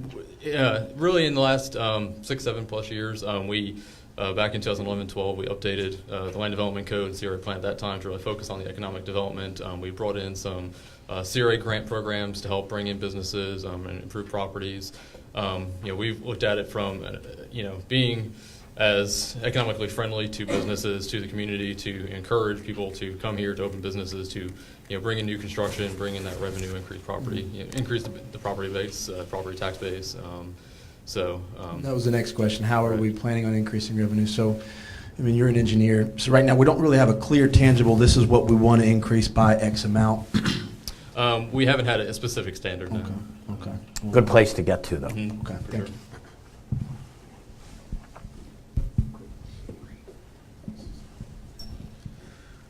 Really, in the last 6, 7+ years, we back in 2011-12, we updated the Land Development Code and CRA plan at that time to really focus on the economic development. We brought in some CRA grant programs to help bring in businesses and improve properties. We've looked at it from being as economically friendly to businesses, to the community, to encourage people to come here to open businesses, to bring in new construction, bring in that revenue, increase property, increase the property base, property tax base. That was the next question. How are we planning on increasing revenue? So, I mean, you're an engineer. So right now we don't really have a clear, tangible, this is what we want to increase by X amount. We haven't had a specific standard. No. Okay. Good place to get to, though. Mhm. Okay, For thank sure. you.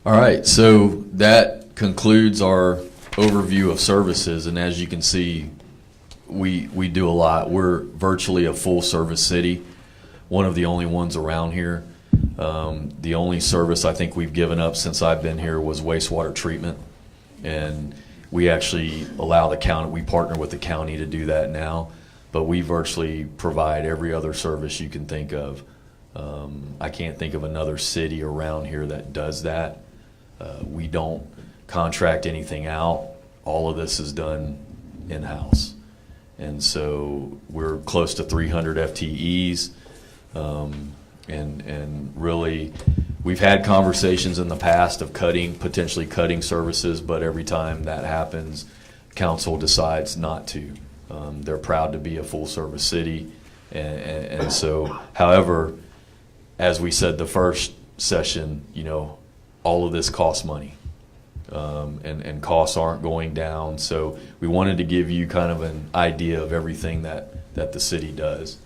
All right, so that concludes our overview of services, and as you can see, we do a lot. We're virtually a full-service city, one of the only ones around here. The only service I think we've given up since I've been here was wastewater treatment, and we actually allow the county, we partner with the county to do that now, but we virtually provide every other service you can think of. I can't think of another city around here that does that. We don't contract anything out. All of this is done in-house. And so we're close to 300 FTEs. And really, we've had conversations in the past of potentially cutting services, but every time that happens, council decides not to. They're proud to be a full-service city. And so, however, as we said the first session, all of this costs money, and costs aren't going down. So we wanted to give you kind of an idea of everything that the city does,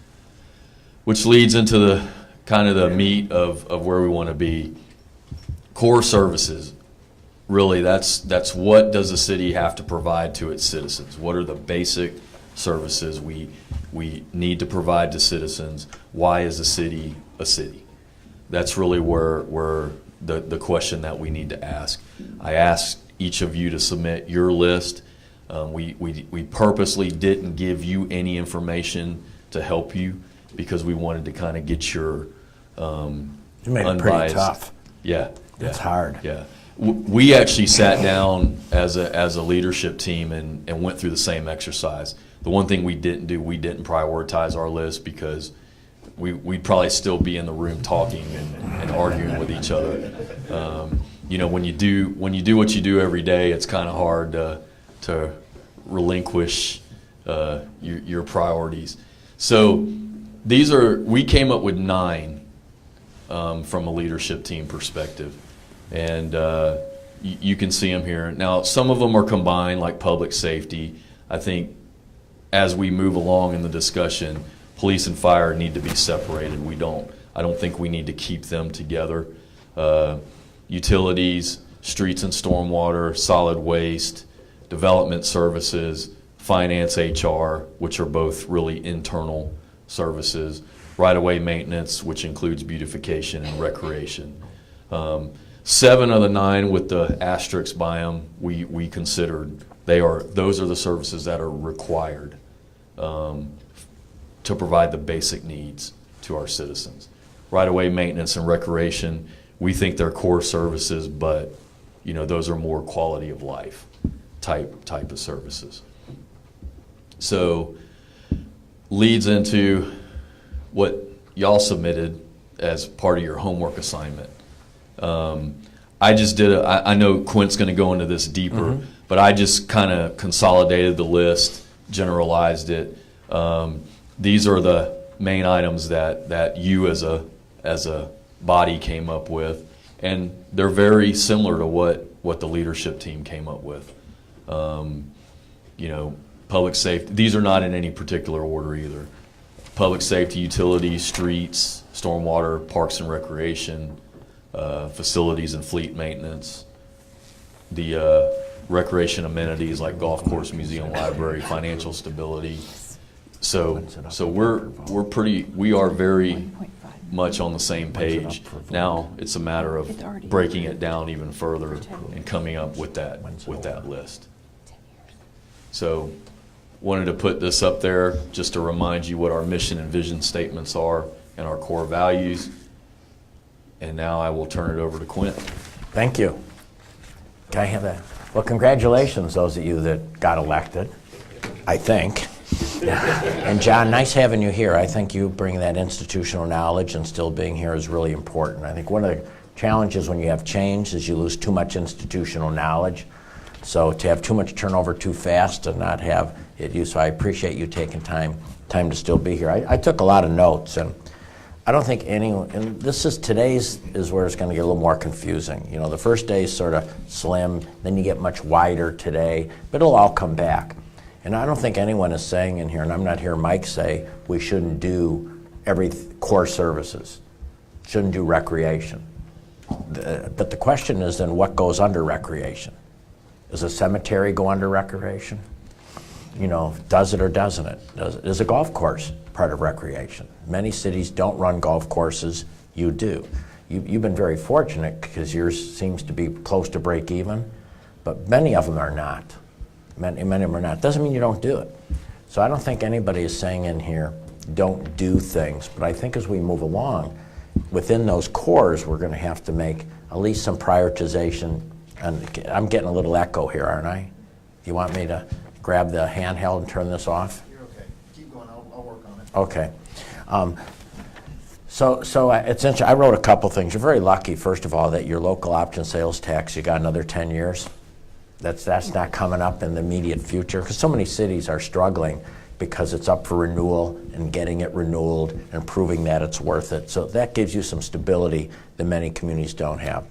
which leads into the kind of the meat of where we want to be. Core services, really, that's what does the city have to provide to its citizens? What are the basic services we need to provide to citizens? Why is a city a city? That's really where the question that we need to ask. I asked each of you to submit your list. We purposely didn't give you any information to help you because we wanted to kind of get your You made it pretty unbiased. tough. Yeah. It's hard. Yeah. We actually sat down as a leadership team and went through the same exercise. The one thing we didn't do, we didn't prioritize our list because we'd probably still be in the room talking and arguing with each other. When you do what you do every day, it's kind of hard to relinquish your priorities. So we came up with 9 from a leadership team perspective, and you can see them here. Now, some of them are combined, like public safety. I think as we move along in the discussion, police and fire need to be separated. I don't think we need to keep them together. Utilities, streets and stormwater, solid waste, development services, finance, HR, which are both really internal services, right-of-way maintenance, which includes beautification and recreation. 7 of the 9 with the asterisks by them, we considered those are the services that are required to provide the basic needs to our citizens. Right-of-way maintenance and recreation, we think they're core services, but those are more quality of life type of services. So leads into what y'all submitted as part of your homework assignment. I just did I know Quint's going to go into this deeper, but I just kind of consolidated the list, generalized it. These are the main items that you as a body came up with, and they're very similar to what the leadership team came up with. Public safety, these are not in any particular order either. Public safety, utilities, streets, stormwater, parks and recreation, facilities and fleet maintenance, the recreation amenities like golf course, museum, library, financial stability. So we are very much on the same page. Now it's a matter of breaking it down even further and coming up with that list. So wanted to put this up there just to remind you what our mission and vision statements are and our core values. And now I will turn it over to Quint. Thank you. Can I have that? Well, congratulations, those of you that got elected, I think. And John, nice having you here. I think you bring that institutional knowledge, and still being here is really important. I think one of the challenges when you have change is you lose too much institutional knowledge. So to have too much turnover too fast and not have it used. So I appreciate you taking time to still be here. I took a lot of notes, and I don't think anyone, and today's is where it's going to get a little more confusing. You know, the first day is sort of slim, then you get much wider today, but it'll all come back. And I don't think anyone is saying in here, and I'm not hearing Mike say, we shouldn't do every core services, shouldn't do recreation. But the question is then what goes under recreation? Does a cemetery go under recreation? You know, does it or doesn't it? Is a golf course part of recreation? Many cities don't run golf courses, you do. You've been very fortunate because yours seems to be close to break even, but many of them are not. Many of them are not. Doesn't mean you don't do it. So I don't think anybody is saying in here, don't do things. But I think as we move along, within those cores, we're going to have to make at least some prioritization. And I'm getting a little echo here, aren't I? You want me to grab the handheld and turn this off? You're okay. Keep going. I'll work on it. Okay. So it's interesting. I wrote a couple things. You're very lucky, first of all, that your local option sales tax, you got another 10 years. That's not coming up in the immediate future, because so many cities are struggling because it's up for renewal and getting it renewed and proving that it's worth it. So that gives you some stability that many communities don't have.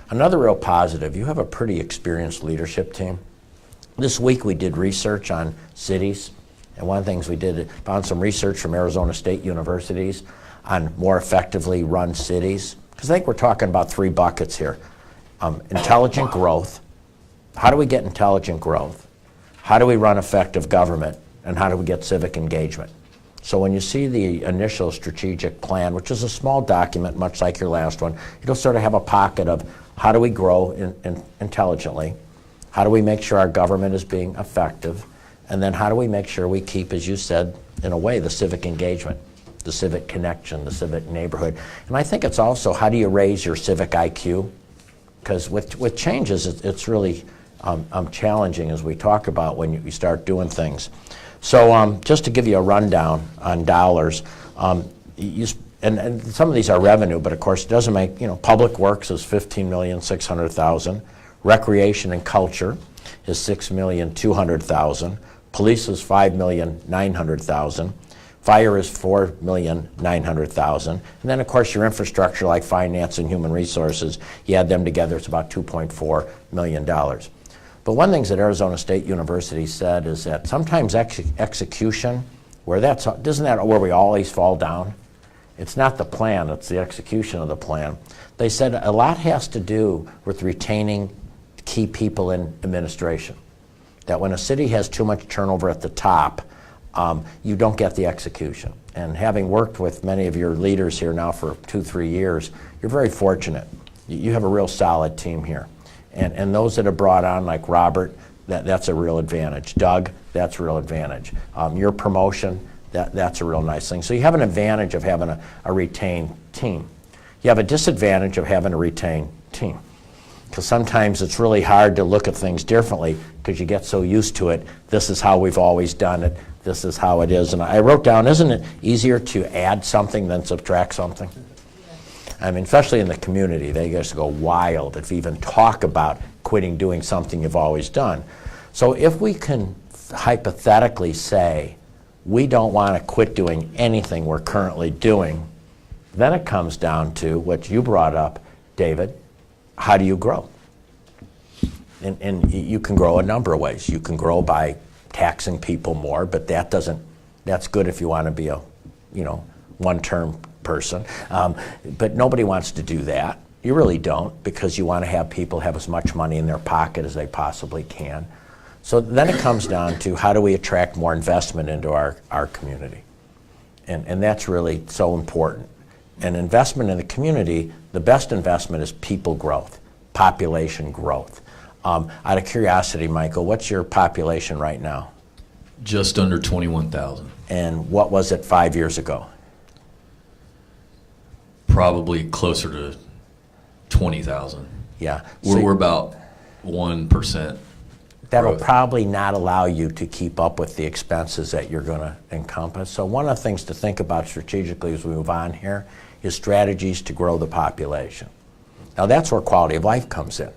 Another real positive, you have a pretty experienced leadership team. This week we did research on cities, and one of the things we did, found some research from Arizona State universities on more effectively run cities, because I think we're talking about three buckets here. Intelligent growth. How do we get intelligent growth? How do we run effective government? And how do we get civic engagement? So when you see the initial strategic plan, which is a small document, much like your last one, it'll sort of have a pocket of how do we grow intelligently? How do we make sure our government is being effective? And then how do we make sure we keep, as you said, in a way, the civic engagement, the civic connection, the civic neighborhood? And I think it's also, how do you raise your civic IQ? Because with changes, it's really challenging, as we talk about when you start doing things. So just to give you a rundown on dollars, and some of these are revenue, but of course it doesn't make, Public Works is $15,600,000, Recreation and Culture is $6,200,000, Police is $5,900,000, Fire is $4,900,000, and then of course your infrastructure like finance and human resources, you add them together, it's about $2.4 million. But one of the things that Arizona State University said is that sometimes execution, isn't that where we always fall down? It's not the plan, it's the execution of the plan. They said a lot has to do with retaining key people in administration. That when a city has too much turnover at the top, you don't get the execution. And having worked with many of your leaders here now for 2-3 years, you're very fortunate. You have a real solid team here. And those that are brought on, like Robert, that's a real advantage. Doug, that's a real advantage. Your promotion, that's a real nice thing. So you have an advantage of having a retained team. You have a disadvantage of having a retained team. Because sometimes it's really hard to look at things differently because you get so used to it. This is how we've always done it. This is how it is. And I wrote down, isn't it easier to add something than subtract something? I mean, especially in the community, they just go wild if you even talk about quitting doing something you've always done. So if we can hypothetically say, we don't want to quit doing anything we're currently doing, then it comes down to what you brought up, David, how do you grow? And you can grow a number of ways. You can grow by taxing people more, but that's good if you want to be a, one-term person. But nobody wants to do that. You really don't, because you want to have people have as much money in their pocket as they possibly can. So then it comes down to how do we attract more investment into our community? And that's really so important. And investment in the community, the best investment is people growth, population growth. Out of curiosity, Michael, what's your population right now? Just under 21,000. And what was it 5 years ago? Probably closer to 20,000. Yeah. We're about 1%. That'll growth. probably not allow you to keep up with the expenses that you're going to encompass. So one of the things to think about strategically as we move on here is strategies to grow the population. Now that's where quality of life comes in.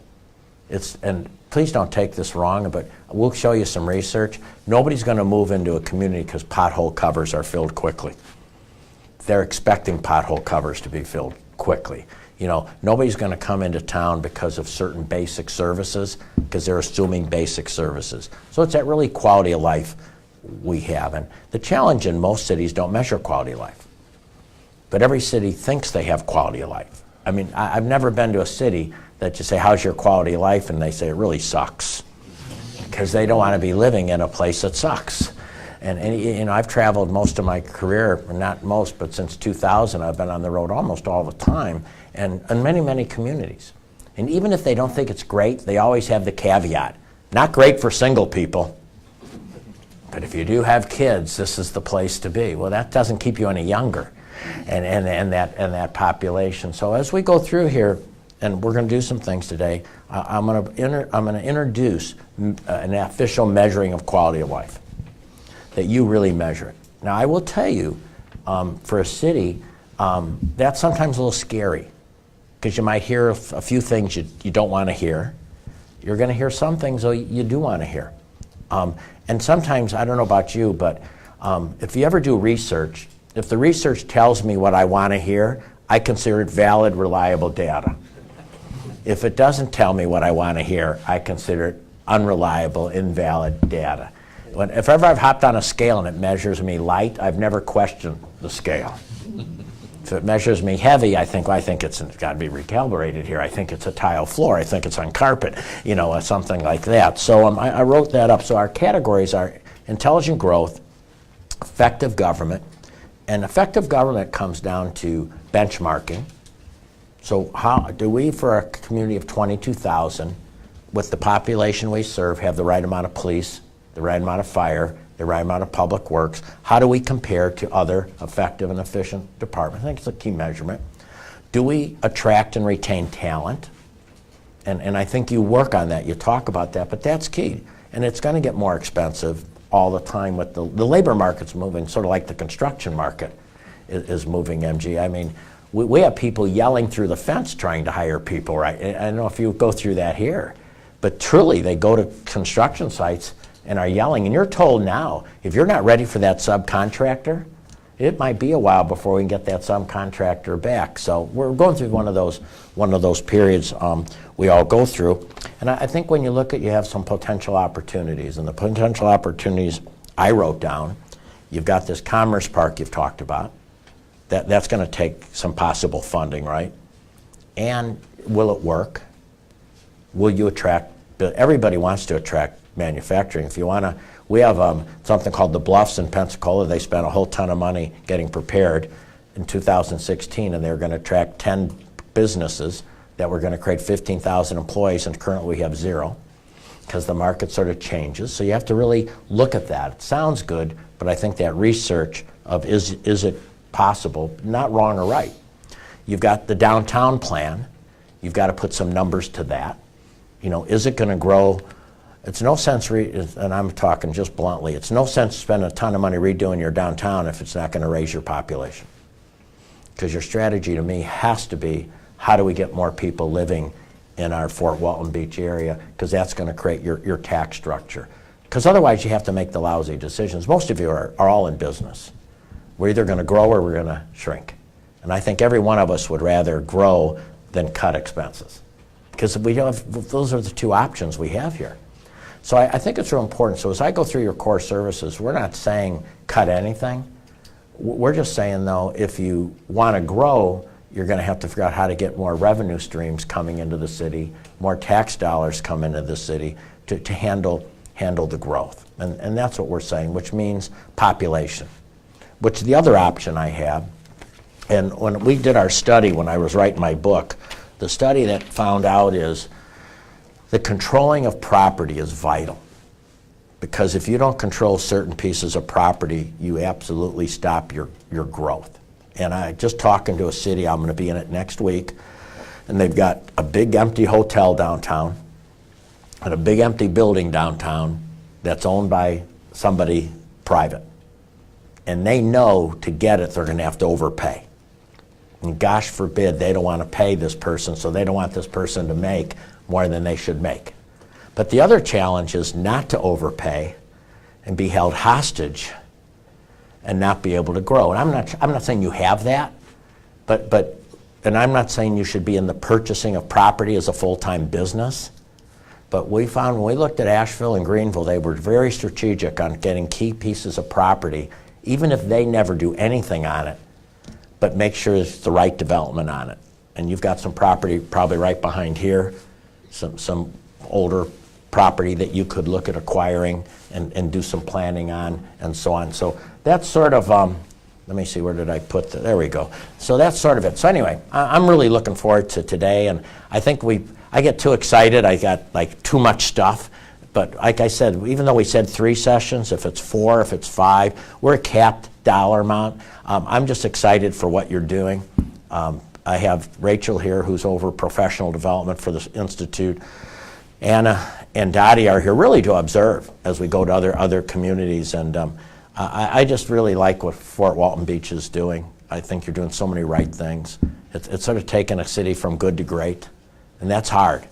And please don't take this wrong, but we'll show you some research. Nobody's going to move into a community because pothole covers are filled quickly. They're expecting pothole covers to be filled quickly. You know, nobody's going to come into town because of certain basic services, because they're assuming basic services. So it's that really quality of life we have. And the challenge in most cities don't measure quality of life. But every city thinks they have quality of life. I mean, I've never been to a city that you say, how's your quality of life? And they say, it really sucks. Because they don't want to be living in a place that sucks. And you know, I've traveled most of my career, not most, but since 2000, I've been on the road almost all the time, and in many, many communities. And even if they don't think it's great, they always have the caveat. Not great for single people, but if you do have kids, this is the place to be. Well, that doesn't keep you any younger, and that population. So as we go through here, and we're going to do some things today, I'm going to introduce an official measuring of quality of life, that you really measure it. Now, I will tell you, for a city, that's sometimes a little scary, because you might hear a few things you don't want to hear. You're going to hear some things, though, you do want to hear. And sometimes, I don't know about you, but if you ever do research, if the research tells me what I want to hear, I consider it valid, reliable data. If it doesn't tell me what I want to hear, I consider it unreliable, invalid data. If ever I've hopped on a scale and it measures me light, I've never questioned the scale. If it measures me heavy, I think it's got to be recalibrated here. I think it's a tile floor. I think it's on carpet, you know, something like that. So I wrote that up. So our categories are intelligent growth, effective government, and effective government comes down to benchmarking. So how do we, for a community of 22,000, with the population we serve, have the right amount of police, the right amount of fire, the right amount of public works? How do we compare to other effective and efficient departments? I think it's a key measurement. Do we attract and retain talent? And I think you work on that, you talk about that, but that's key. And it's going to get more expensive all the time with the labor market's moving, sort of like the construction market is moving, MG. I mean, we have people yelling through the fence trying to hire people, right? I don't know if you go through that here, but truly they go to construction sites and are yelling, and you're told now, if you're not ready for that subcontractor, it might be a while before we can get that subcontractor back. So we're going through one of those periods we all go through. And I think when you look at, you have some potential opportunities, and the potential opportunities I wrote down, you've got this Commerce Park you've talked about. That's going to take some possible funding, right? And will it work? Will you attract, everybody wants to attract manufacturing. If you want to, we have something called the Bluffs in Pensacola. They spent a whole ton of money getting prepared in 2016, and they're going to attract 10 businesses that were going to create 15,000 employees, and currently we have 0, because the market sort of changes. So you have to really look at that. It sounds good, but I think that research of is it possible, not wrong or right. You've got the downtown plan. You've got to put some numbers to that. You know, is it going to grow? It's no sense, and I'm talking just bluntly, it's no sense spending a ton of money redoing your downtown if it's not going to raise your population. Because your strategy to me has to be, how do we get more people living in our Fort Walton Beach area? Because that's going to create your tax structure. Because otherwise you have to make the lousy decisions. Most of you are all in business. We're either going to grow or we're going to shrink. And I think every one of us would rather grow than cut expenses. Because those are the two options we have here. So I think it's real important. So as I go through your core services, we're not saying cut anything. We're just saying, though, if you want to grow, you're going to have to figure out how to get more revenue streams coming into the city, more tax dollars come into the city to handle the growth. And that's what we're saying, which means population. Which the other option I have, and when we did our study, when I was writing my book, the study that found out is the controlling of property is vital. because if you don't control certain pieces of property, you absolutely stop your growth. And I just talking to a city, I'm going to be in it next week, and they've got a big empty hotel downtown and a big empty building downtown that's owned by somebody private. And they know to get it, they're going to have to overpay. And gosh forbid, they don't want to pay this person, so they don't want this person to make more than they should make. But the other challenge is not to overpay and be held hostage and not be able to grow. And I'm not saying you have that, and I'm not saying you should be in the purchasing of property as a full-time business. But we found when we looked at Asheville and Greenville, they were very strategic on getting key pieces of property, even if they never do anything on it, but make sure it's the right development on it. And you've got some property probably right behind here, some older property that you could look at acquiring and do some planning on and so on. So that's sort of, let me see, where did I put that? There we go. So that's sort of it. So anyway, I'm really looking forward to today, and I think I get too excited. I got like too much stuff. But like I said, even though we said 3 sessions, if it's 4, if it's 5, we're a capped dollar amount. I'm just excited for what you're doing. I have Rachel here, who's over professional development for the Institute. Anna and Dottie are here really to observe as we go to other communities. And I just really like what Fort Walton Beach is doing. I think you're doing so many right things. It's sort of taking a city from good to great, and that's hard.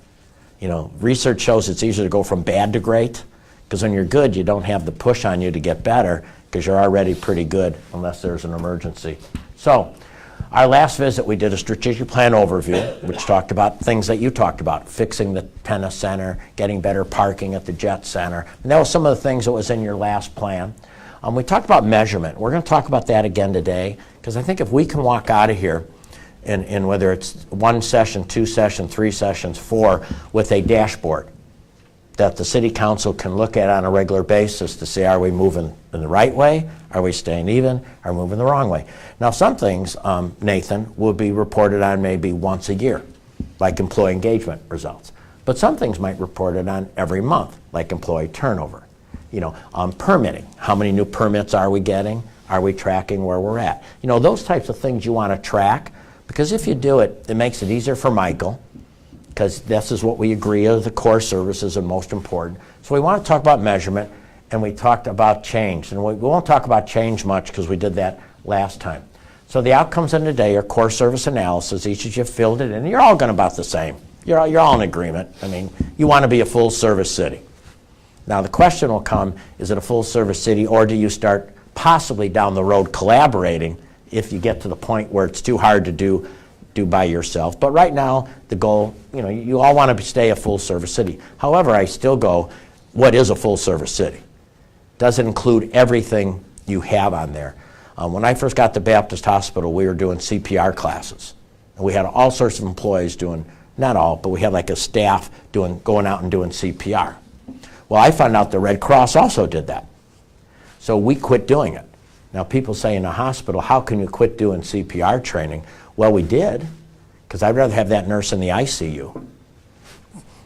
You know, research shows it's easier to go from bad to great, because when you're good, you don't have the push on you to get better, because you're already pretty good unless there's an emergency. So, our last visit, we did a strategic plan overview, which talked about things that you talked about, fixing the tennis center, getting better parking at the Jet Center. And that was some of the things that was in your last plan. We talked about measurement. We're going to talk about that again today, because I think if we can walk out of here, in whether it's 1 session, 2 sessions, 3 sessions, 4, with a dashboard that the city council can look at on a regular basis to say, are we moving in the right way? Are we staying even? Are we moving the wrong way? Now, some things, Nathan, will be reported on maybe once a year, like employee engagement results. But some things might be reported on every month, like employee turnover. You know, permitting. How many new permits are we getting? Are we tracking where we're at? You know, those types of things you want to track, because if you do it, it makes it easier for Michael, because this is what we agree are the core services and most important. So we want to talk about measurement, and we talked about change. And we won't talk about change much because we did that last time. So the outcomes in today are core service analysis. Each of you filled it in. You're all going about the same. You're all in agreement. I mean, you want to be a full service city. Now the question will come, is it a full service city, or do you start possibly down the road collaborating if you get to the point where it's too hard to do by yourself? But right now, the goal, you know, you all want to stay a full service city. However, I still go, what is a full service city? Does it include everything you have on there? When I first got to Baptist Hospital, we were doing CPR classes. And we had all sorts of employees doing, not all, but we had like a staff going out and doing CPR. Well, I found out the Red Cross also did that. So we quit doing it. Now, people say in a hospital, how can you quit doing CPR training? Well, we did, because I'd rather have that nurse in the ICU.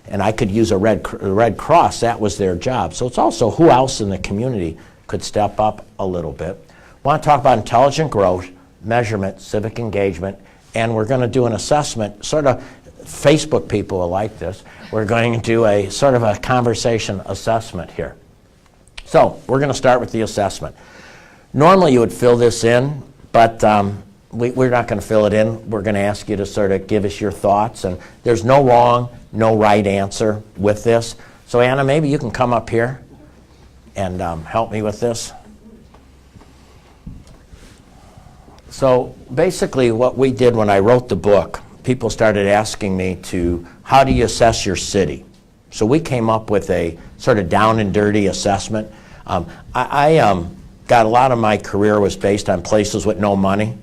And I could use a Red Cross. That was their job. So it's also who else in the community could step up a little bit. I want to talk about intelligent growth, measurement, civic engagement, and we're going to do an assessment, sort of Facebook people will like this. We're going to do a sort of a conversation assessment here. So we're going to start with the assessment. Normally you would fill this in, but we're not going to fill it in. We're going to ask you to sort of give us your thoughts, and there's no wrong, no right answer with this. So Anna, maybe you can come up here and help me with this. So basically what we did when I wrote the book, people started asking me how do you assess your city? So we came up with a sort of down and dirty assessment. I got a lot of my career was based on places with no money.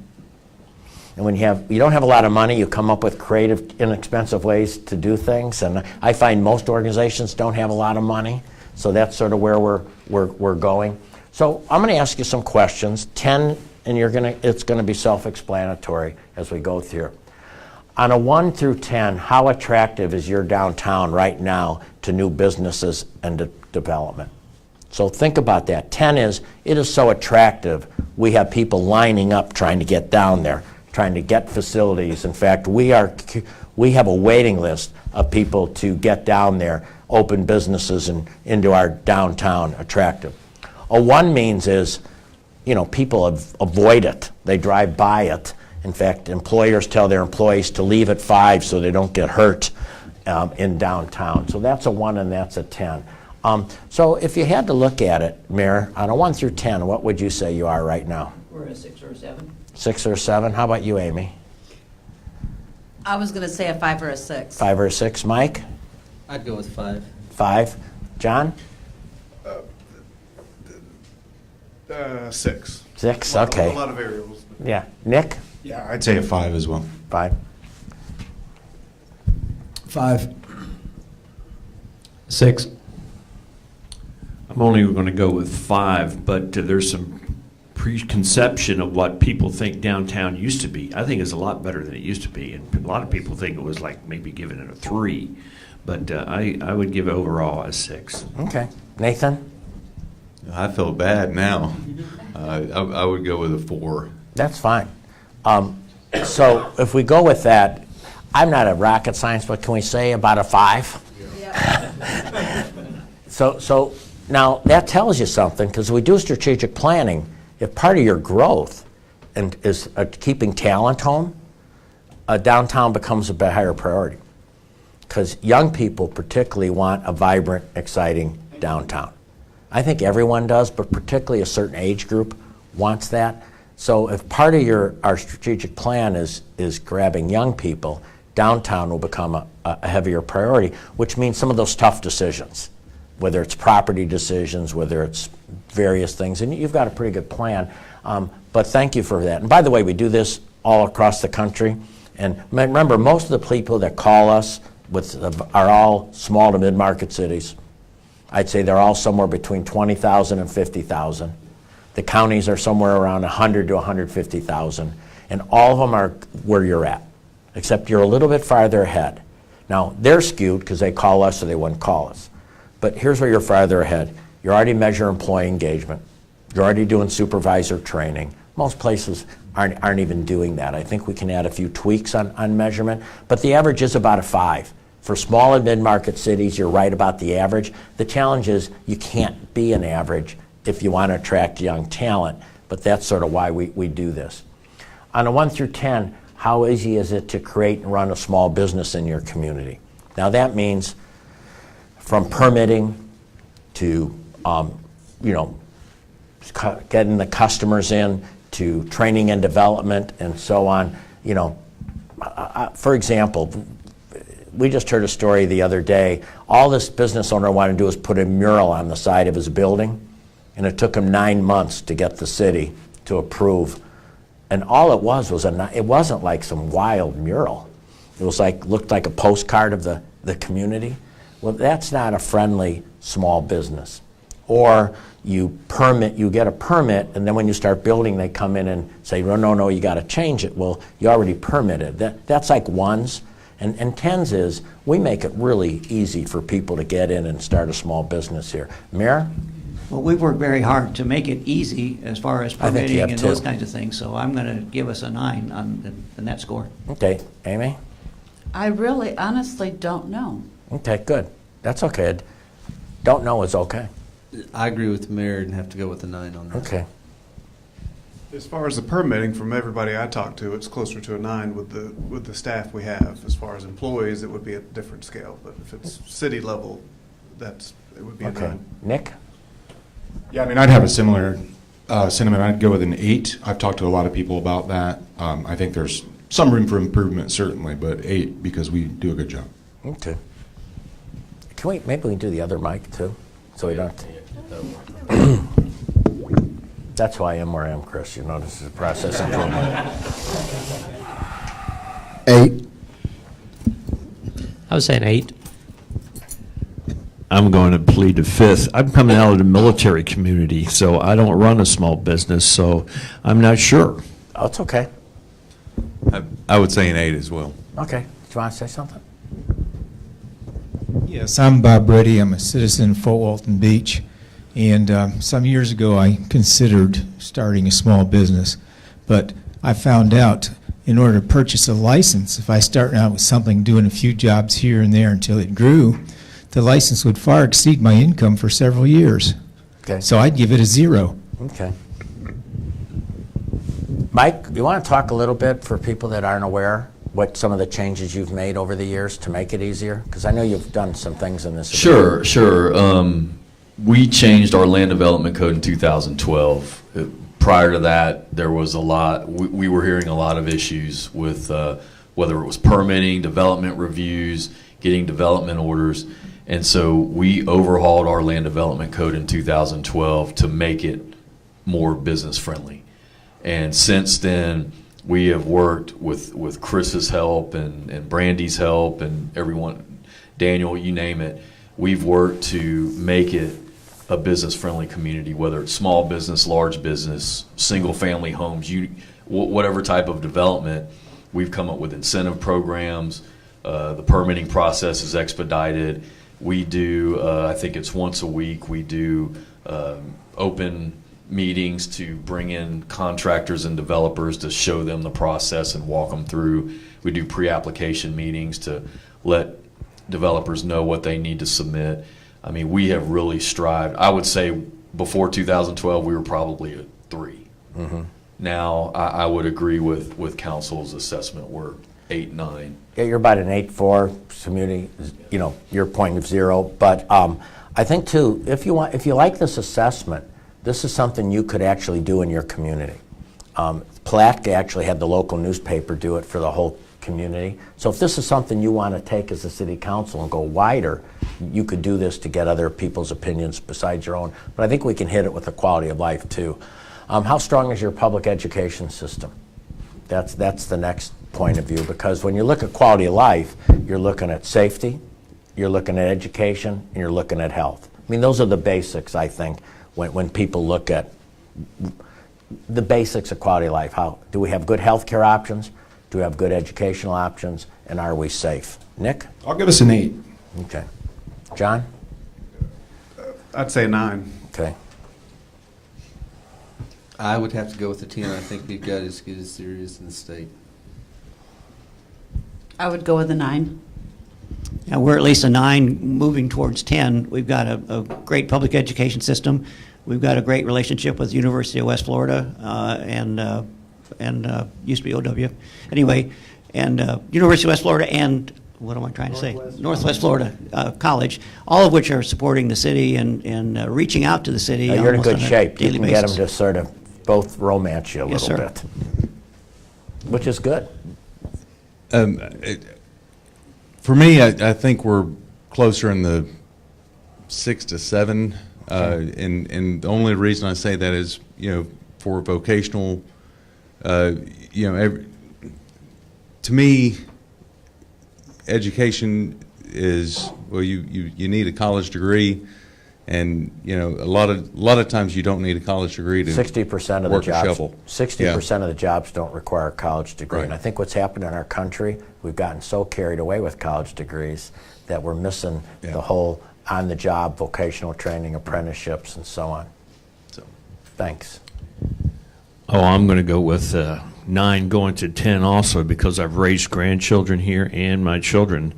And when you don't have a lot of money, you come up with creative, inexpensive ways to do things. And I find most organizations don't have a lot of money. So that's sort of where we're going. So I'm going to ask you some questions, 10, and it's going to be self-explanatory as we go through. On a 1 through 10, how attractive is your downtown right now to new businesses and development? So think about that. 10 is, it is so attractive. We have people lining up trying to get down there, trying to get facilities. In fact, we have a waiting list of people to get down there, open businesses and into our downtown attractive. A 1 means is, people avoid it. They drive by it. In fact, employers tell their employees to leave at 5 so they don't get hurt in downtown. So that's a 1 and that's a 10. So if you had to look at it, Mayor, on a 1 through 10, what would you say you are right now? We're a 6 or a 7. 6 or 7? How about you, Amy? I was going to say a 5 or a 6. 5 or 6. Mike? I'd go with 5. 5. John? 6. 6, okay. A lot of variables. Yeah. Nick? Yeah, I'd say a 5 as well. 5. 5. 6. I'm only going to go with 5, but there's some preconception of what people think downtown used to be. I think it's a lot better than it used to be, and a lot of people think it was like maybe giving it a 3, but I would give it overall a 6. Okay. Nathan? I feel bad now. I would go with a 4. That's fine. So if we go with that, I'm not a rocket science, but can we say about a 5? Yeah. So now that tells you something, because we do strategic planning. If part of your growth and is keeping talent home, downtown becomes a higher priority. Because young people particularly want a vibrant, exciting downtown. I think everyone does, but particularly a certain age group wants that. So if part of our strategic plan is grabbing young people, downtown will become a heavier priority, which means some of those tough decisions, whether it's property decisions, whether it's various things, and you've got a pretty good plan. But thank you for that. And by the way, we do this all across the country. And remember, most of the people that call us are all small to mid-market cities. I'd say they're all somewhere between 20,000 and 50,000. The counties are somewhere around 100 to 150,000. And all of them are where you're at, except you're a little bit farther ahead. Now, they're skewed because they call us or they wouldn't call us. But here's where you're farther ahead. You're already measuring employee engagement. You're already doing supervisor training. Most places aren't even doing that. I think we can add a few tweaks on measurement, but the average is about a 5. For small and mid-market cities, you're right about the average. The challenge is you can't be an average if you want to attract young talent, but that's sort of why we do this. On a 1 through 10, how easy is it to create and run a small business in your community? Now that means from permitting to getting the customers in, to training and development and so on. For example, we just heard a story the other day. All this business owner wanted to do was put a mural on the side of his building, and it took him 9 months to get the city to approve. And all it was it wasn't like some wild mural. It was looked like a postcard of the community. Well, that's not a friendly small business. Or you get a permit, and then when you start building, they come in and say, no, you got to change it. Well, you already permitted. That's like 1s. And 10s is, we make it really easy for people to get in and start a small business here. Mayor? Well, we've worked very hard to make it easy as far as I think you permitting have and too. those kinds of things, so I'm going to give us a 9 on that score. Okay. Amy? I really honestly don't know. Okay, good. That's okay. Don't know is okay. I agree with the mayor and have to go with a 9 on that. Okay. As far as the permitting, from everybody I talked to, it's closer to a 9 with the staff we have. As far as employees, it would be a different scale. But if it's city level, it would be a 9. Nick? Yeah, I mean, I'd have a similar sentiment. I'd go with an 8. I've talked to a lot of people about that. I think there's some room for improvement, certainly, but 8 because we do a good job. Okay. Maybe we can do the other mic too, so we don't. That's why I am where I am, Chris. This is a process improvement. 8. I was saying 8. I'm going to plead the 5th. I'm coming out of the military community, so I don't run a small business, so I'm not sure. Oh, it's okay. I would say an 8 as well. Okay. Do you want to say something? Yes, I'm Bob Brady. I'm a citizen in Fort Walton Beach. And some years ago, I considered starting a small business, but I found out in order to purchase a license, if I start out with something, doing a few jobs here and there until it grew, the license would far exceed my income for several years. Okay. So I'd give it a 0. Okay. Mike, you want to talk a little bit for people that aren't aware what some of the changes you've made over the years to make it easier? Because I know you've done some things in this. Sure. We changed our land development code in 2012. Prior to that, there was a lot, we were hearing a lot of issues with whether it was permitting, development reviews, getting development orders. And so we overhauled our land development code in 2012 to make it more business friendly. And since then, we have worked with Chris's help and Brandy's help and everyone, Daniel, you name it. We've worked to make it a business-friendly community, whether it's small business, large business, single-family homes, whatever type of development. We've come up with incentive programs. The permitting process is expedited. We do, I think it's once a week, we do open meetings to bring in contractors and developers to show them the process and walk them through. We do pre-application meetings to let developers know what they need to submit. I mean, we have really strived. I would say before 2012, we were probably a 3. Mm-hmm. Now, I would agree with council's assessment. We're 8, 9. Yeah, you're about an 8.4 community, your point of 0. But I think too, if you like this assessment, this is something you could actually do in your community. Palatka actually had the local newspaper do it for the whole community. So if this is something you want to take as a city council and go wider, you could do this to get other people's opinions besides your own. But I think we can hit it with the quality of life too. How strong is your public education system? That's the next point of view, because when you look at quality of life, you're looking at safety, you're looking at education, and you're looking at health. I mean, those are the basics, I think, when people look at the basics of quality of life. How do we have good health care options? Do we have good educational options? And are we safe? Nick? I'll give us an 8. Okay. John? I'd say 9. Okay. I would have to go with a 10. I think we've got as good as there is in the state. I would go with a 9. Now, we're at least a 9, moving towards 10. We've got a great public education system. We've got a great relationship with the University of West Florida and used to be OW. Anyway, and University of West Florida and, what am I trying to say? Northwest Florida College, all of which are supporting the city and reaching out to the city. You're in good shape. You daily can get basis. them to sort of both romance you a Yes, little sir. bit, which is good. For me, I think we're closer in the 6 to 7, and the only reason I say that is, for vocational, to me, education is, well, you need a college degree, and a lot of times you don't need a college degree to 60% of the work a jobs. shovel. 60% of the jobs don't require a college degree, Right. and I think what's happened in our country, we've gotten so carried away with college degrees that we're missing the whole on-the-job vocational training, apprenticeships, and so on. So, thanks. Oh, I'm going to go with 9 going to 10 also, because I've raised grandchildren here and my children.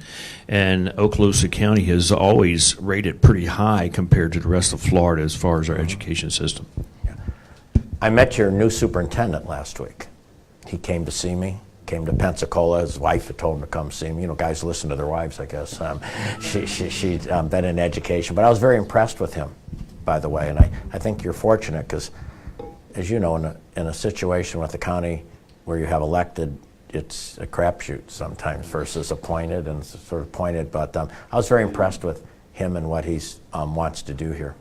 And Okaloosa County has always rated pretty high compared to the rest of Florida as far as our education system. I met your new superintendent last week. He came to see me, came to Pensacola. His wife had told him to come see me. Guys listen to their wives, I guess. She's been in education. But I was very impressed with him, by the way. And I think you're fortunate because, as you know, in a situation with the county where you have elected, it's a crapshoot sometimes versus appointed and sort of appointed. But I was very impressed with him and what he wants to do here.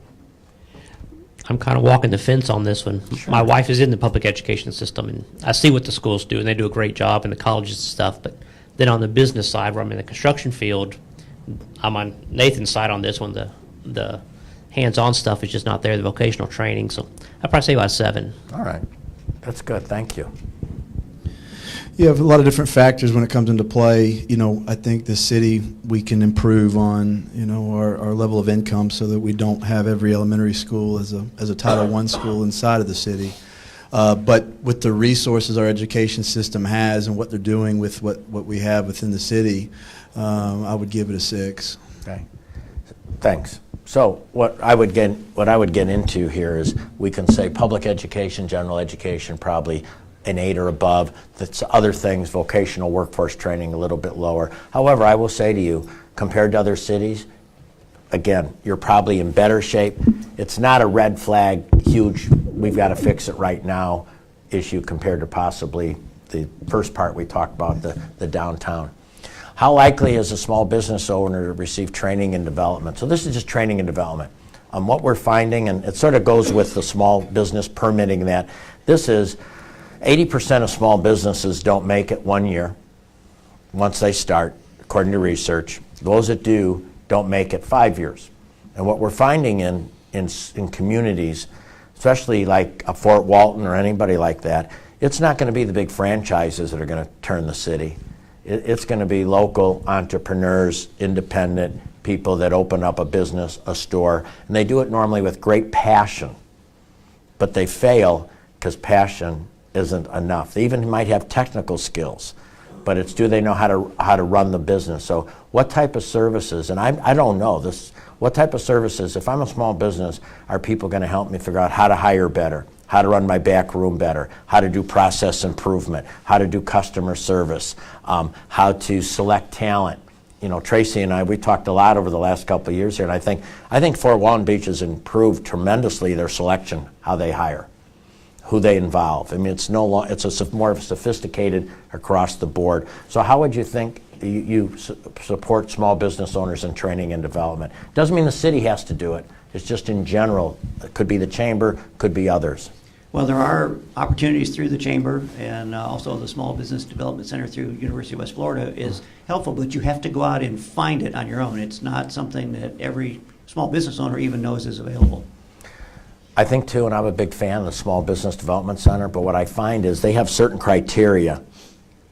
I'm kind of walking the fence on this one. Sure. My wife is in the public education system, and I see what the schools do, and they do a great job in the colleges and stuff. But then on the business side, where I'm in the construction field, I'm on Nathan's side on this one. The hands-on stuff is just not there, the vocational training. So I'd probably say about 7. All right. That's good. Thank you. You have a lot of different factors when it comes into play. You know, I think the city, we can improve on, you know, our level of income so that we don't have every elementary school as a Title I school inside of the city. But with the resources our education system has and what they're doing with what we have within the city, I would give it a 6. Okay. Thanks. So what I would get into here is we can say public education, general education, probably an 8 or above. That's other things, vocational workforce training, a little bit lower. However, I will say to you, compared to other cities, again, you're probably in better shape. It's not a red flag, huge, we've got to fix it right now issue compared to possibly the first part we talked about, the downtown. How likely is a small business owner to receive training and development? So this is just training and development. What we're finding, and it sort of goes with the small business permitting, that this is 80% of small businesses don't make it 1 year once they start, according to research. Those that do don't make it 5 years. And what we're finding in communities, especially like a Fort Walton or anybody like that, it's not going to be the big franchises that are going to turn the city. It's going to be local entrepreneurs, independent people that open up a business, a store, and they do it normally with great passion, but they fail because passion isn't enough. They even might have technical skills, but it's do they know how to run the business. So what type of services, and I don't know this, what type of services, if I'm a small business, are people going to help me figure out how to hire better, how to run my back room better, how to do process improvement, how to do customer service, how to select talent. You know, Tracy and I, we talked a lot over the last couple of years here, and I think Fort Walton Beach has improved tremendously their selection, how they hire, who they involve. I mean, it's more of a sophisticated across the board. So how would you think you support small business owners in training and development? Doesn't mean the city has to do it. It's just in general. It could be the chamber, could be others. Well, there are opportunities through the chamber, and also the Small Business Development Center through University of West Florida is helpful, but you have to go out and find it on your own. It's not something that every small business owner even knows is available. I think too, and I'm a big fan of the Small Business Development Center, but what I find is they have certain criteria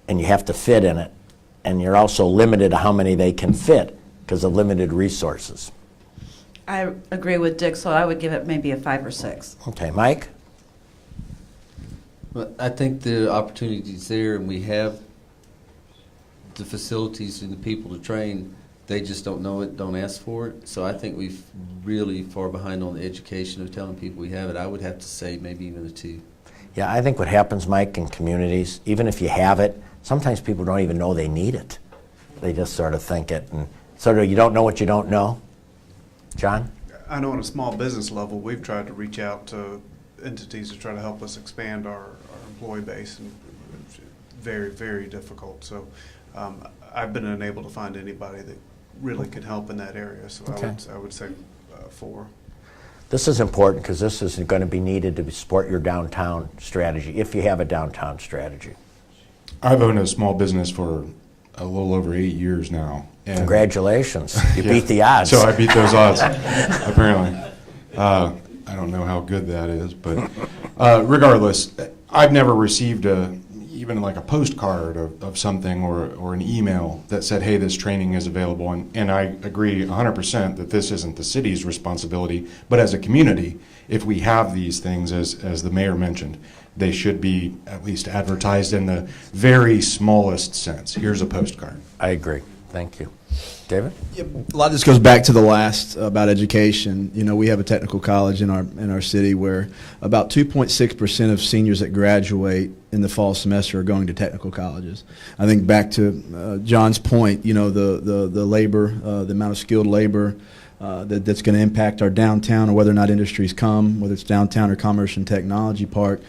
and you have to fit in it, and you're also limited to how many they can fit because of limited resources. I agree with Dick, so I would give it maybe a 5 or 6. Okay, Mike? Well, I think the opportunity's there, and we have the facilities and the people to train. They just don't know it, don't ask for it. So I think we've really far behind on the education of telling people we have it. I would have to say maybe even a 2. Yeah, I think what happens, Mike, in communities, even if you have it, sometimes people don't even know they need it. They just sort of think it, and sort of you don't know what you don't know. John? I know on a small business level, we've tried to reach out to entities to try to help us expand our employee base, and it's very, very difficult. So I've been unable to find anybody that really can help in that area. So Okay. I would say 4. This is important because this is going to be needed to support your downtown strategy, if you have a downtown strategy. I've owned a small business for a little over 8 years now. And Congratulations. You Yeah. beat the odds. So I beat those odds, apparently. I don't know how good that is, but regardless, I've never received even like a postcard of something or an email that said, hey, this training is available. And I agree 100% that this isn't the city's responsibility, but as a community, if we have these things, as the mayor mentioned, they should be at least advertised in the very smallest sense. Here's a postcard. I agree. Thank you. David? A lot of this goes back to the last about education. You know, we have a technical college in our city where about 2.6% of seniors that graduate in the fall semester are going to technical colleges. I think back to John's point, you know, the labor, the amount of skilled labor that's going to impact our downtown, or whether or not industries come, whether it's downtown or Commerce and Technology Park.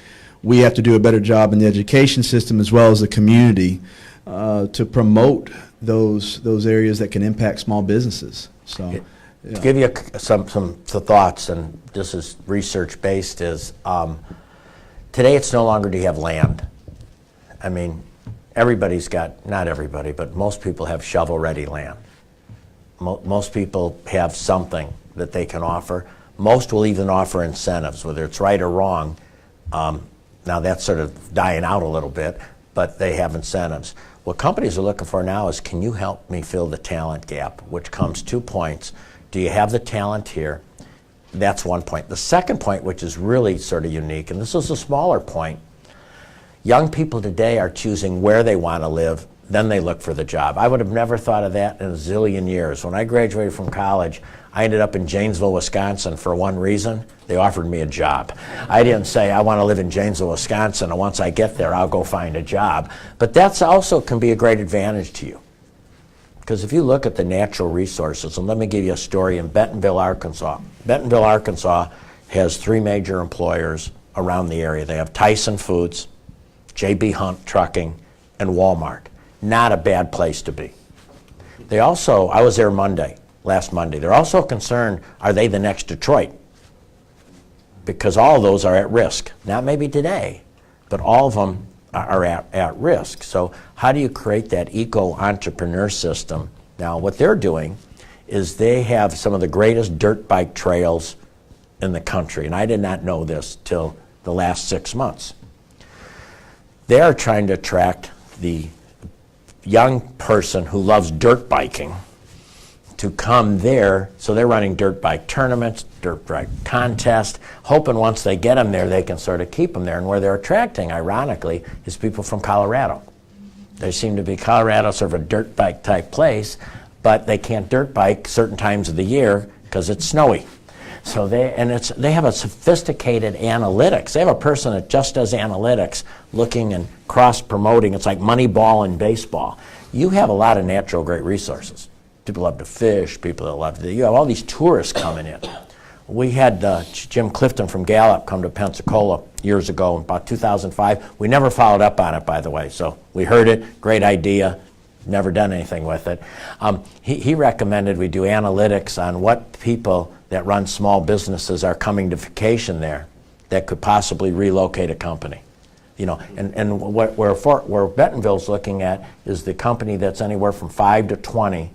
We have to do a better job in the education system as well as the community to promote those areas that can impact small businesses. So, yeah. To give you some thoughts, and this is research based, is today it's no longer do you have land. I mean, everybody's got, not everybody, but most people have shovel-ready land. Most people have something that they can offer. Most will even offer incentives, whether it's right or wrong. Now that's sort of dying out a little bit, but they have incentives. What companies are looking for now is, can you help me fill the talent gap, which comes 2 points. Do you have the talent here? That's one point. The second point, which is really sort of unique, and this is a smaller point, young people today are choosing where they want to live, then they look for the job. I would have never thought of that in a zillion years. When I graduated from college, I ended up in Janesville, Wisconsin for one reason. They offered me a job. I didn't say, I want to live in Janesville, Wisconsin, and once I get there, I'll go find a job. But that's also can be a great advantage to you. Because if you look at the natural resources, and let me give you a story in Bentonville, Arkansas. Bentonville, Arkansas has 3 major employers around the area. They have Tyson Foods, J.B. Hunt Trucking, and Walmart. Not a bad place to be. They also, I was there last Monday. They're also concerned, are they the next Detroit? Because all of those are at risk. Not maybe today, but all of them are at risk. So how do you create that eco-entrepreneur system? Now, what they're doing is they have some of the greatest dirt bike trails in the country, and I did not know this till the last 6 months. They are trying to attract the young person who loves dirt biking to come there, so they're running dirt bike tournaments, dirt bike contests, hoping once they get them there, they can sort of keep them there. And where they're attracting, ironically, is people from Colorado. They seem to be Colorado sort of a dirt bike type place, but they can't dirt bike certain times of the year because it's snowy. So they have a sophisticated analytics. They have a person that just does analytics, looking and cross-promoting. It's like Moneyball in baseball. You have a lot of natural great resources. People love to fish, people that love to, you have all these tourists coming in. We had Jim Clifton from Gallup come to Pensacola years ago, about 2005. We never followed up on it, by the way. So we heard it, great idea, never done anything with it. He recommended we do analytics on what people that run small businesses are coming to vacation there that could possibly relocate a company. You know, and where Bentonville's looking at is the company that's anywhere from 5 to 20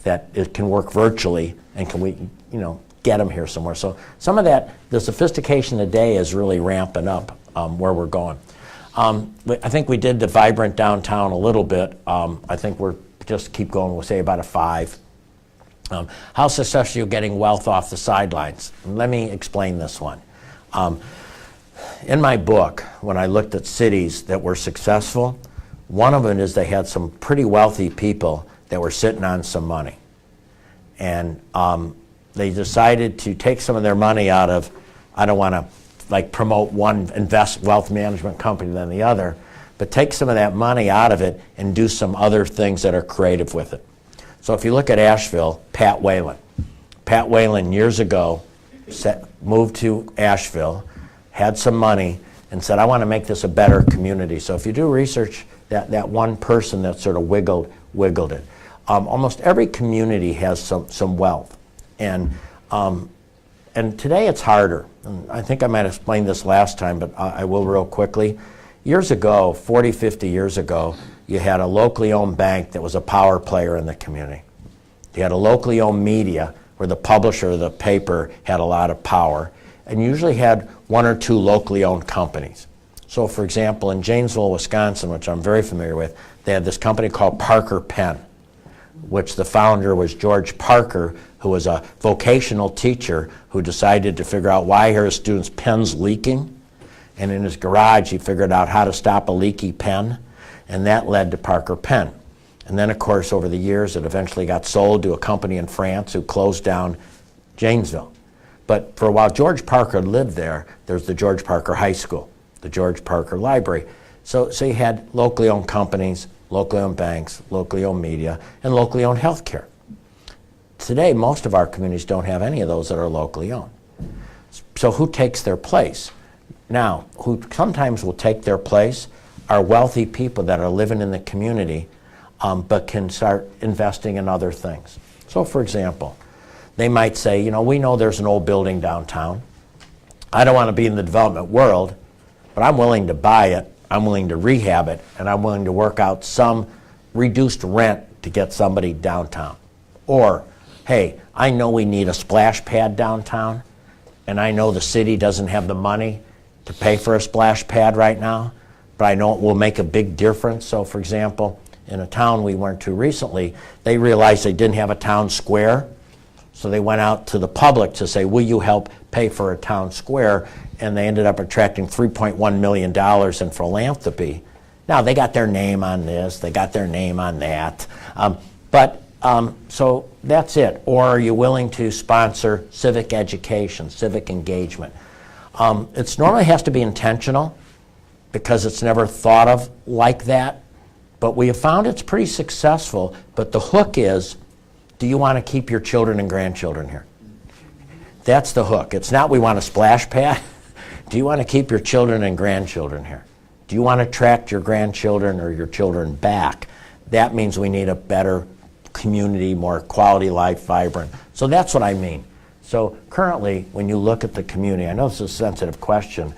that it can work virtually, and can we, you know, get them here somewhere. So some of that, the sophistication today is really ramping up where we're going. I think we did the vibrant downtown a little bit. I think we're just keep going, we'll say about a 5. How successful are you getting wealth off the sidelines? Let me explain this one. In my book, when I looked at cities that were successful, one of them is they had some pretty wealthy people that were sitting on some money. And they decided to take some of their money out of, I don't want to like promote one wealth management company than the other, but take some of that money out of it and do some other things that are creative with it. So if you look at Asheville, Pat Whalen. Pat Whalen years ago moved to Asheville, had some money, and said, I want to make this a better community. So if you do research, that one person that sort of wiggled it. Almost every community has some wealth. And today it's harder. And I think I might have explained this last time, but I will real quickly. Years ago, 40, 50 years ago, you had a locally owned bank that was a power player in the community. You had a locally owned media where the publisher of the paper had a lot of power, and usually had 1 or 2 locally owned companies. So for example, in Janesville, Wisconsin, which I'm very familiar with, they had this company called Parker Penn, which the founder was George Parker, who was a vocational teacher who decided to figure out why are his students' pens leaking. And in his garage, he figured out how to stop a leaky pen, and that led to Parker Penn. And then, of course, over the years, it eventually got sold to a company in France who closed down Janesville. But for a while, George Parker lived there. There's the George Parker High School, the George Parker Library. So you had locally owned companies, locally owned banks, locally owned media, and locally owned healthcare. Today, most of our communities don't have any of those that are locally owned. So who takes their place? Now, who sometimes will take their place are wealthy people that are living in the community, but can start investing in other things. So for example, they might say, you know, we know there's an old building downtown. I don't want to be in the development world, but I'm willing to buy it, I'm willing to rehab it, and I'm willing to work out some reduced rent to get somebody downtown. Or, hey, I know we need a splash pad downtown, and I know the city doesn't have the money to pay for a splash pad right now, but I know it will make a big difference. So for example, in a town we went to recently, they realized they didn't have a town square, so they went out to the public to say, will you help pay for a town square? And they ended up attracting $3.1 million in philanthropy. Now, they got their name on this, they got their name on that, so that's it. Or are you willing to sponsor civic education, civic engagement? It's normally has to be intentional because it's never thought of like that, but we have found it's pretty successful. But the hook is, do you want to keep your children and grandchildren here? That's the hook. It's not we want a splash pad. Do you want to keep your children and grandchildren here? Do you want to attract your grandchildren or your children back? That means we need a better community, more quality life, vibrant. So that's what I mean. So currently, when you look at the community, I know this is a sensitive question,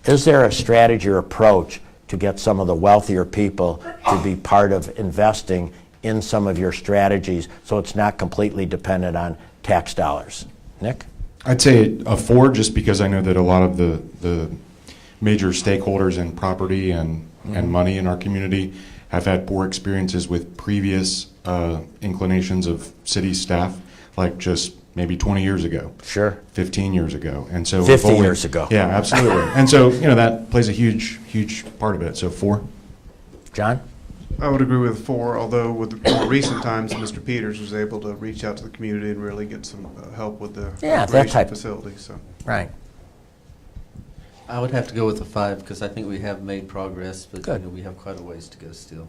is there a strategy or approach to get some of the wealthier people to be part of investing in some of your strategies so it's not completely dependent on tax dollars? Nick? I'd say a 4, just because I know that a lot of the major stakeholders in property and money in our community have had poor experiences with previous inclinations of city staff, like just maybe 20 years ago. Sure. 15 years ago. And so 50 years ago. Yeah, absolutely. And so, that plays a huge part of it. So 4. John? I would agree with 4, although with more recent times, Mr. Peters was able to reach out to the community and really get some help with the recreation facility. So. Right. I would have to go with a 5 because I think we have made progress, but Good. we have quite a ways to go still.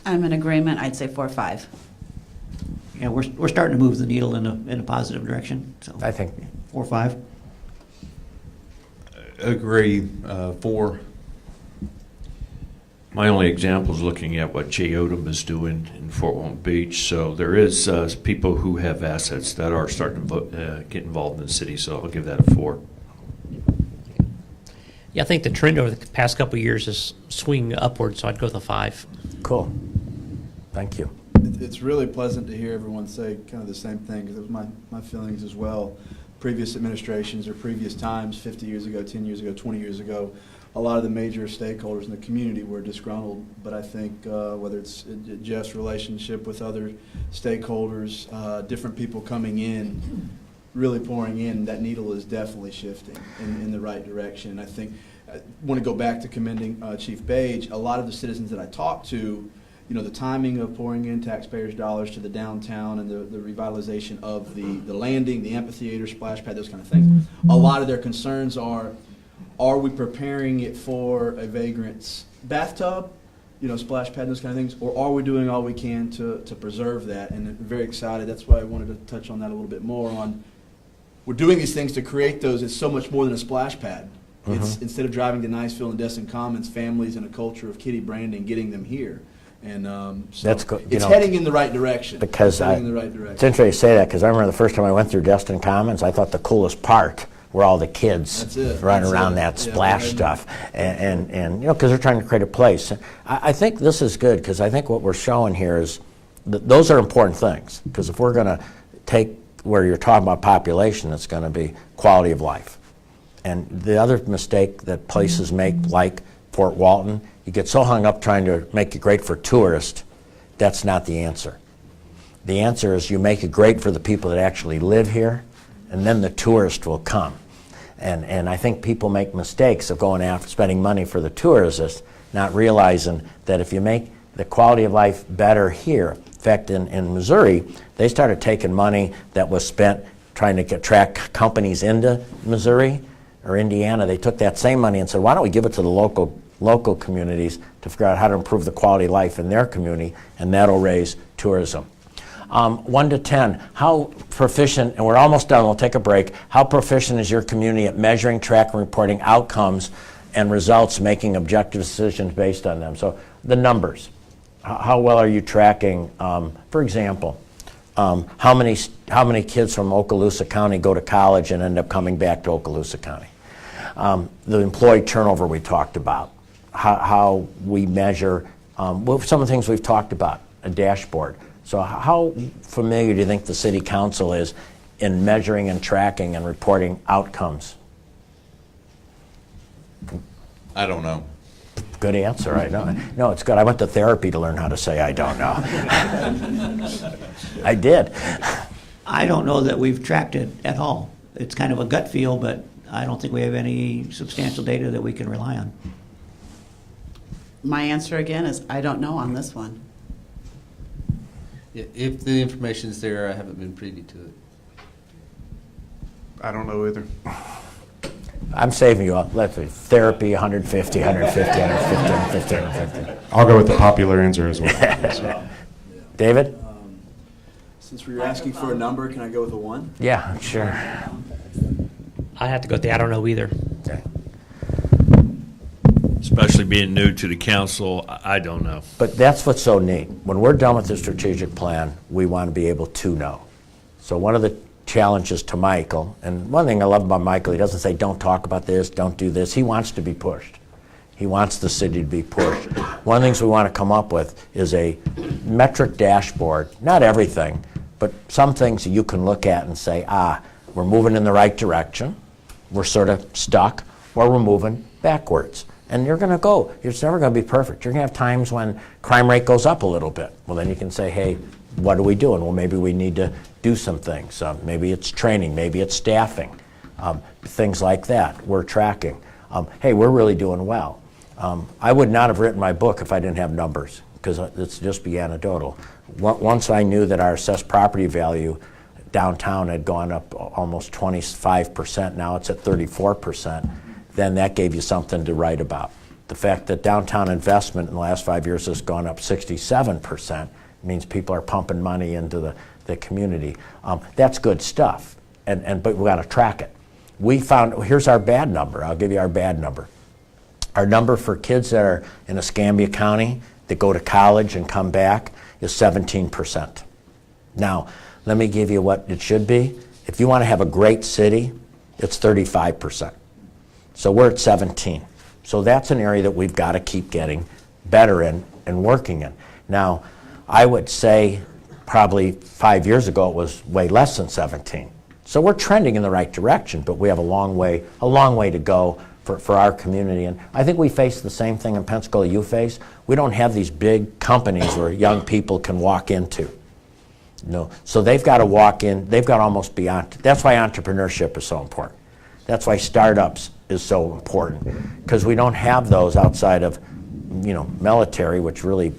I'm in agreement. I'd say 4 or 5. Yeah, we're starting to move the needle in a positive direction. So I think 4 or 5. Agree, 4. My only example is looking at what Jay Odom is doing in Fort Walton Beach. So there is people who have assets that are starting to get involved in the city, so I'll give that a 4. Yeah, I think the trend over the past couple of years is swinging upward, so I'd go with a 5. Cool. Thank you. It's really pleasant to hear everyone say kind of the same thing, because it was my feelings as well. Previous administrations or previous times, 50 years ago, 10 years ago, 20 years ago, a lot of the major stakeholders in the community were disgruntled, but I think whether it's Jeff's relationship with other stakeholders, different people coming in, really pouring in, that needle is definitely shifting in the right direction. I think I want to go back to commending Chief Page. A lot of the citizens that I talked to, the timing of pouring in taxpayers' dollars to the downtown and the revitalization of the landing, the amphitheater, splash pad, those kind of things. A lot of their concerns are we preparing it for a vagrant's bathtub, splash pad, those kind of things, or are we doing all we can to preserve that? And I'm very excited. That's why I wanted to touch on that a little bit more on. We're doing these things to create those. It's so much more than a splash pad. It's instead of driving to Niceville and Destin Commons, families and a culture of kitty branding, getting them here. And so That's good. it's heading in the right direction. Because it's heading in the right direction. It's interesting you say that, because I remember the first time I went through Destin Commons, I thought the coolest part were all the kids running around that splash stuff. And because they're trying to create a place. I think this is good, because I think what we're showing here is those are important things. Because if we're going to take where you're talking about population, it's going to be quality of life. And the other mistake that places make, like Fort Walton, you get so hung up trying to make it great for tourists, that's not the answer. The answer is you make it great for the people that actually live here, and then the tourist will come. And I think people make mistakes of going after spending money for the tourists, not realizing that if you make the quality of life better here. In fact, in Missouri, they started taking money that was spent trying to attract companies into Missouri or Indiana. They took that same money and said, why don't we give it to the local communities to figure out how to improve the quality of life in their community, and that'll raise tourism. 1 to 10, how proficient, and we're almost done, we'll take a break, how proficient is your community at measuring, tracking, reporting outcomes and results, making objective decisions based on them? So the numbers, how well are you tracking, for example, how many kids from Okaloosa County go to college and end up coming back to Okaloosa County? The employee turnover we talked about, how we measure, some of the things we've talked about, a dashboard. So how familiar do you think the City Council is in measuring and tracking and reporting outcomes? I don't know. Good answer, I know. No, it's good. I went to therapy to learn how to say I don't know. I did. I don't know that we've tracked it at all. It's kind of a gut feel, but I don't think we have any substantial data that we can rely on. My answer again is I don't know on this one. Yeah, if the information's there, I haven't been privy to it. I don't know either. I'm saving you up. Let's see. Therapy, 150, 150, 150, 150, 150. I'll go with the popular answer as well. David? Since we were asking for a number, can I go with a 1? Yeah, sure. I have to go with the I don't know either. Okay. Especially being new to the council, I don't know. But that's what's so neat. When we're done with the strategic plan, we want to be able to know. So one of the challenges to Michael, and one thing I love about Michael, he doesn't say, don't talk about this, don't do this. He wants to be pushed. He wants the city to be pushed. One of the things we want to come up with is a metric dashboard, not everything, but some things that you can look at and say, we're moving in the right direction, we're sort of stuck, or we're moving backwards. And you're going to go. It's never going to be perfect. You're going to have times when crime rate goes up a little bit. Well, then you can say, hey, what are we doing? Well, maybe we need to do some things. Maybe it's training. Maybe it's staffing. Things like that we're tracking. Hey, we're really doing well. I would not have written my book if I didn't have numbers, because it's just be anecdotal. Once I knew that our assessed property value downtown had gone up almost 25%, now it's at 34%, then that gave you something to write about. The fact that downtown investment in the last 5 years has gone up 67% means people are pumping money into the community. That's good stuff, but we got to track it. We found, here's our bad number. I'll give you our bad number. Our number for kids that are in Escambia County that go to college and come back is 17%. Now, let me give you what it should be. If you want to have a great city, it's 35%. So we're at 17. So that's an area that we've got to keep getting better in and working in. Now, I would say probably 5 years ago it was way less than 17. So we're trending in the right direction, but we have a long way to go for our community. And I think we face the same thing in Pensacola you face. We don't have these big companies where young people can walk into. No. So they've got to walk in, they've got to almost be on. That's why entrepreneurship is so important. That's why startups is so important, because we don't have those outside of, military, which really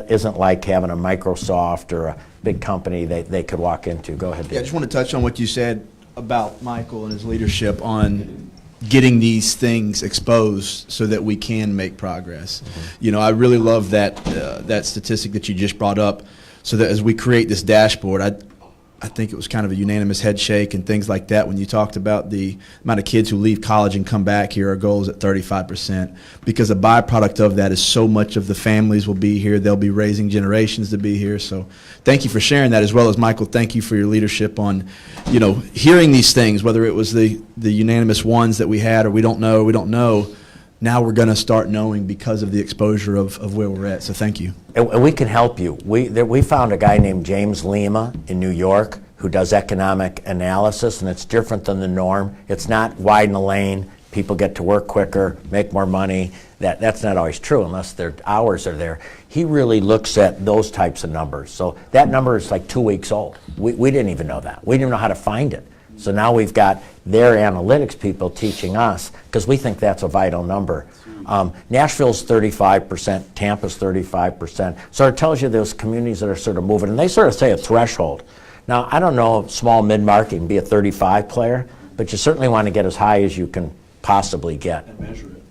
isn't like having a Microsoft or a big company they could walk into. Go ahead, Dave. Yeah, I just want to touch on what you said about Michael and his leadership on getting these things exposed so that we can make progress. Mm-hmm. I really love that statistic that you just brought up, so that as we create this dashboard, I think it was kind of a unanimous head shake and things like that when you talked about the amount of kids who leave college and come back here. Our goal is at 35%, because a byproduct of that is so much of the families will be here. They'll be raising generations to be here. So thank you for sharing that, as well as Michael, thank you for your leadership on, hearing these things, whether it was the unanimous ones that we had or we don't know. Now we're going to start knowing because of the exposure of where we're at. So thank you. And we can help you. We found a guy named James Lima in New York who does economic analysis, and it's different than the norm. It's not widen a lane, people get to work quicker, make more money. That's not always true unless their hours are there. He really looks at those types of numbers. So that number is like 2 weeks old. We didn't even know that. We didn't even know how to find it. So now we've got their analytics people teaching us, because we think that's a vital number. Nashville's 35%, Tampa's 35%. So it tells you those communities that are sort of moving, and they sort of say a threshold. Now, I don't know if small mid-market can be a 35 player, but you certainly want to get as high as you can possibly get. And measure it.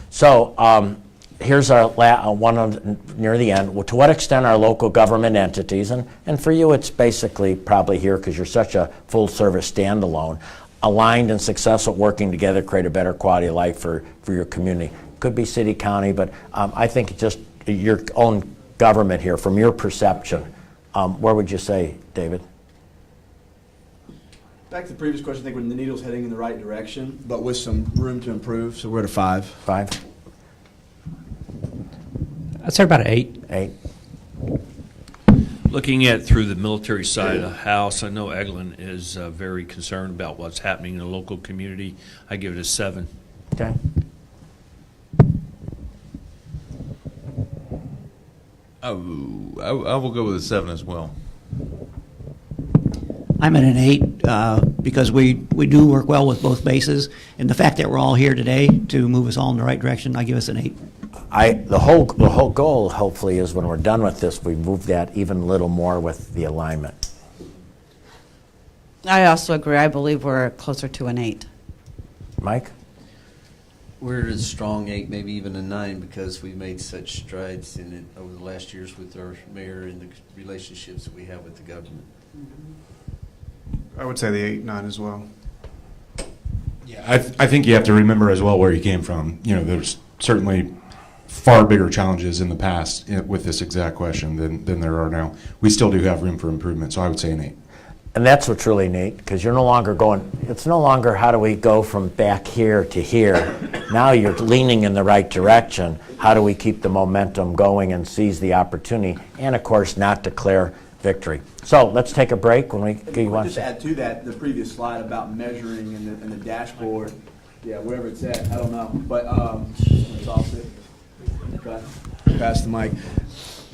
So here's our one near the end. To what extent are local government entities, and for you it's basically probably here because you're such a full-service standalone, aligned and successful working together, create a better quality of life for your community? Could be city, county, but I think just your own government here, from your perception, where would you say, David? Back to the previous question, I think when the needle's heading in the right direction, but with some room to improve, so we're at a 5. 5? I'd say about an 8. 8. Looking at through the military side of the house, I know Eglin is very concerned about what's happening in the local community. I give it a 7. Okay. I will go with a 7 as well. I'm at an 8 because we do work well with both bases, and the fact that we're all here today to move us all in the right direction, I give us an 8. The whole goal, hopefully, is when we're done with this, we move that even a little more with the alignment. I also agree. I believe we're closer to an 8. Mike? We're at a strong 8, maybe even a 9, because we've made such strides in it over the last years with our mayor and the relationships that we have with the government. I would say the 8, 9 as well. Yeah, I think you have to remember as well where you came from. You know, there's certainly far bigger challenges in the past with this exact question than there are now. We still do have room for improvement, so I would say an 8. And that's what's really neat, because you're no longer it's no longer how do we go from back here to here. Now you're leaning in the right direction. How do we keep the momentum going and seize the opportunity? And of course, not declare victory. So let's take a break when we I'll just add to that the previous slide about measuring and the dashboard. Yeah, wherever it's at, I don't know. But it's all set. Okay. Pass the mic.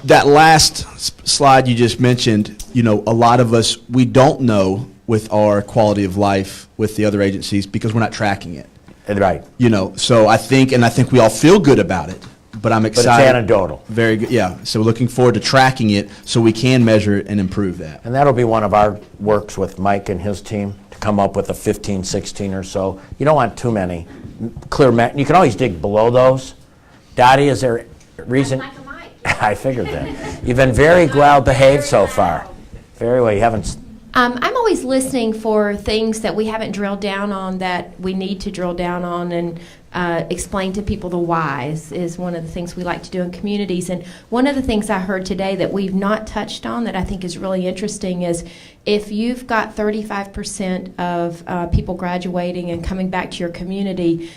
That last slide you just mentioned, you know, a lot of us, we don't know with our quality of life with the other agencies because we're not tracking it. Right. You know, so I think we all feel good about it, but I'm excited. But it's anecdotal. Very good, yeah. So we're looking forward to tracking it so we can measure it and improve that. And that'll be one of our works with Mike and his team to come up with a 15, 16 or so. You don't want too many. You can always dig below those. Dottie, is there a reason? I figured that. You've been very well behaved so far. Very well. You haven't. I'm always listening for things that we haven't drilled down on that we need to drill down on and explain to people the whys is one of the things we like to do in communities. And one of the things I heard today that we've not touched on that I think is really interesting is if you've got 35% of people graduating and coming back to your community,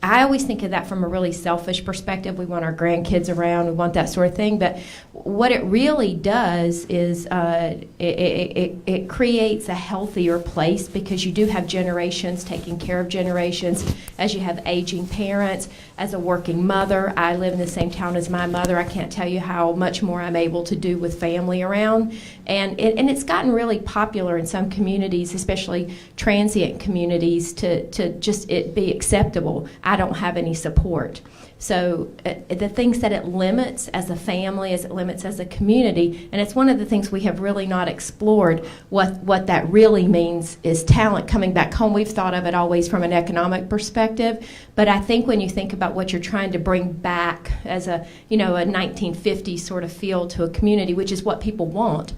I always think of that from a really selfish perspective. We want our grandkids around, we want that sort of thing. But what it really does is it creates a healthier place because you do have generations taking care of generations. As you have aging parents, as a working mother, I live in the same town as my mother. I can't tell you how much more I'm able to do with family around. And it's gotten really popular in some communities, especially transient communities, to just it be acceptable. I don't have any support. So the things that it limits as a family, as it limits as a community, and it's one of the things we have really not explored, what that really means is talent coming back home. We've thought of it always from an economic perspective, but I think when you think about what you're trying to bring back as a 1950s sort of feel to a community, which is what people want,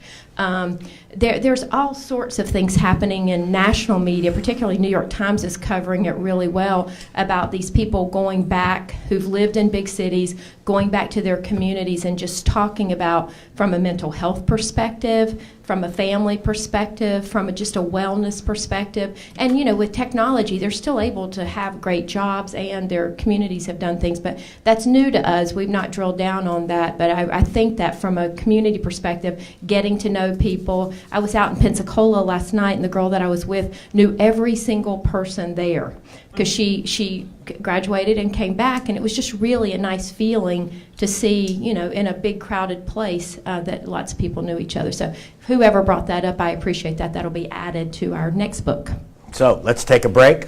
there's all sorts of things happening in national media, particularly New York Times is covering it really well, about these people going back who've lived in big cities, going back to their communities and just talking about from a mental health perspective, from a family perspective, from just a wellness perspective. And with technology, they're still able to have great jobs and their communities have done things, but that's new to us. We've not drilled down on that, but I think that from a community perspective, getting to know people. I was out in Pensacola last night, and the girl that I was with knew every single person there because she graduated and came back, and it was just really a nice feeling to see, in a big crowded place that lots of people knew each other. So whoever brought that up, I appreciate that. That'll be added to our next book. So let's take a break.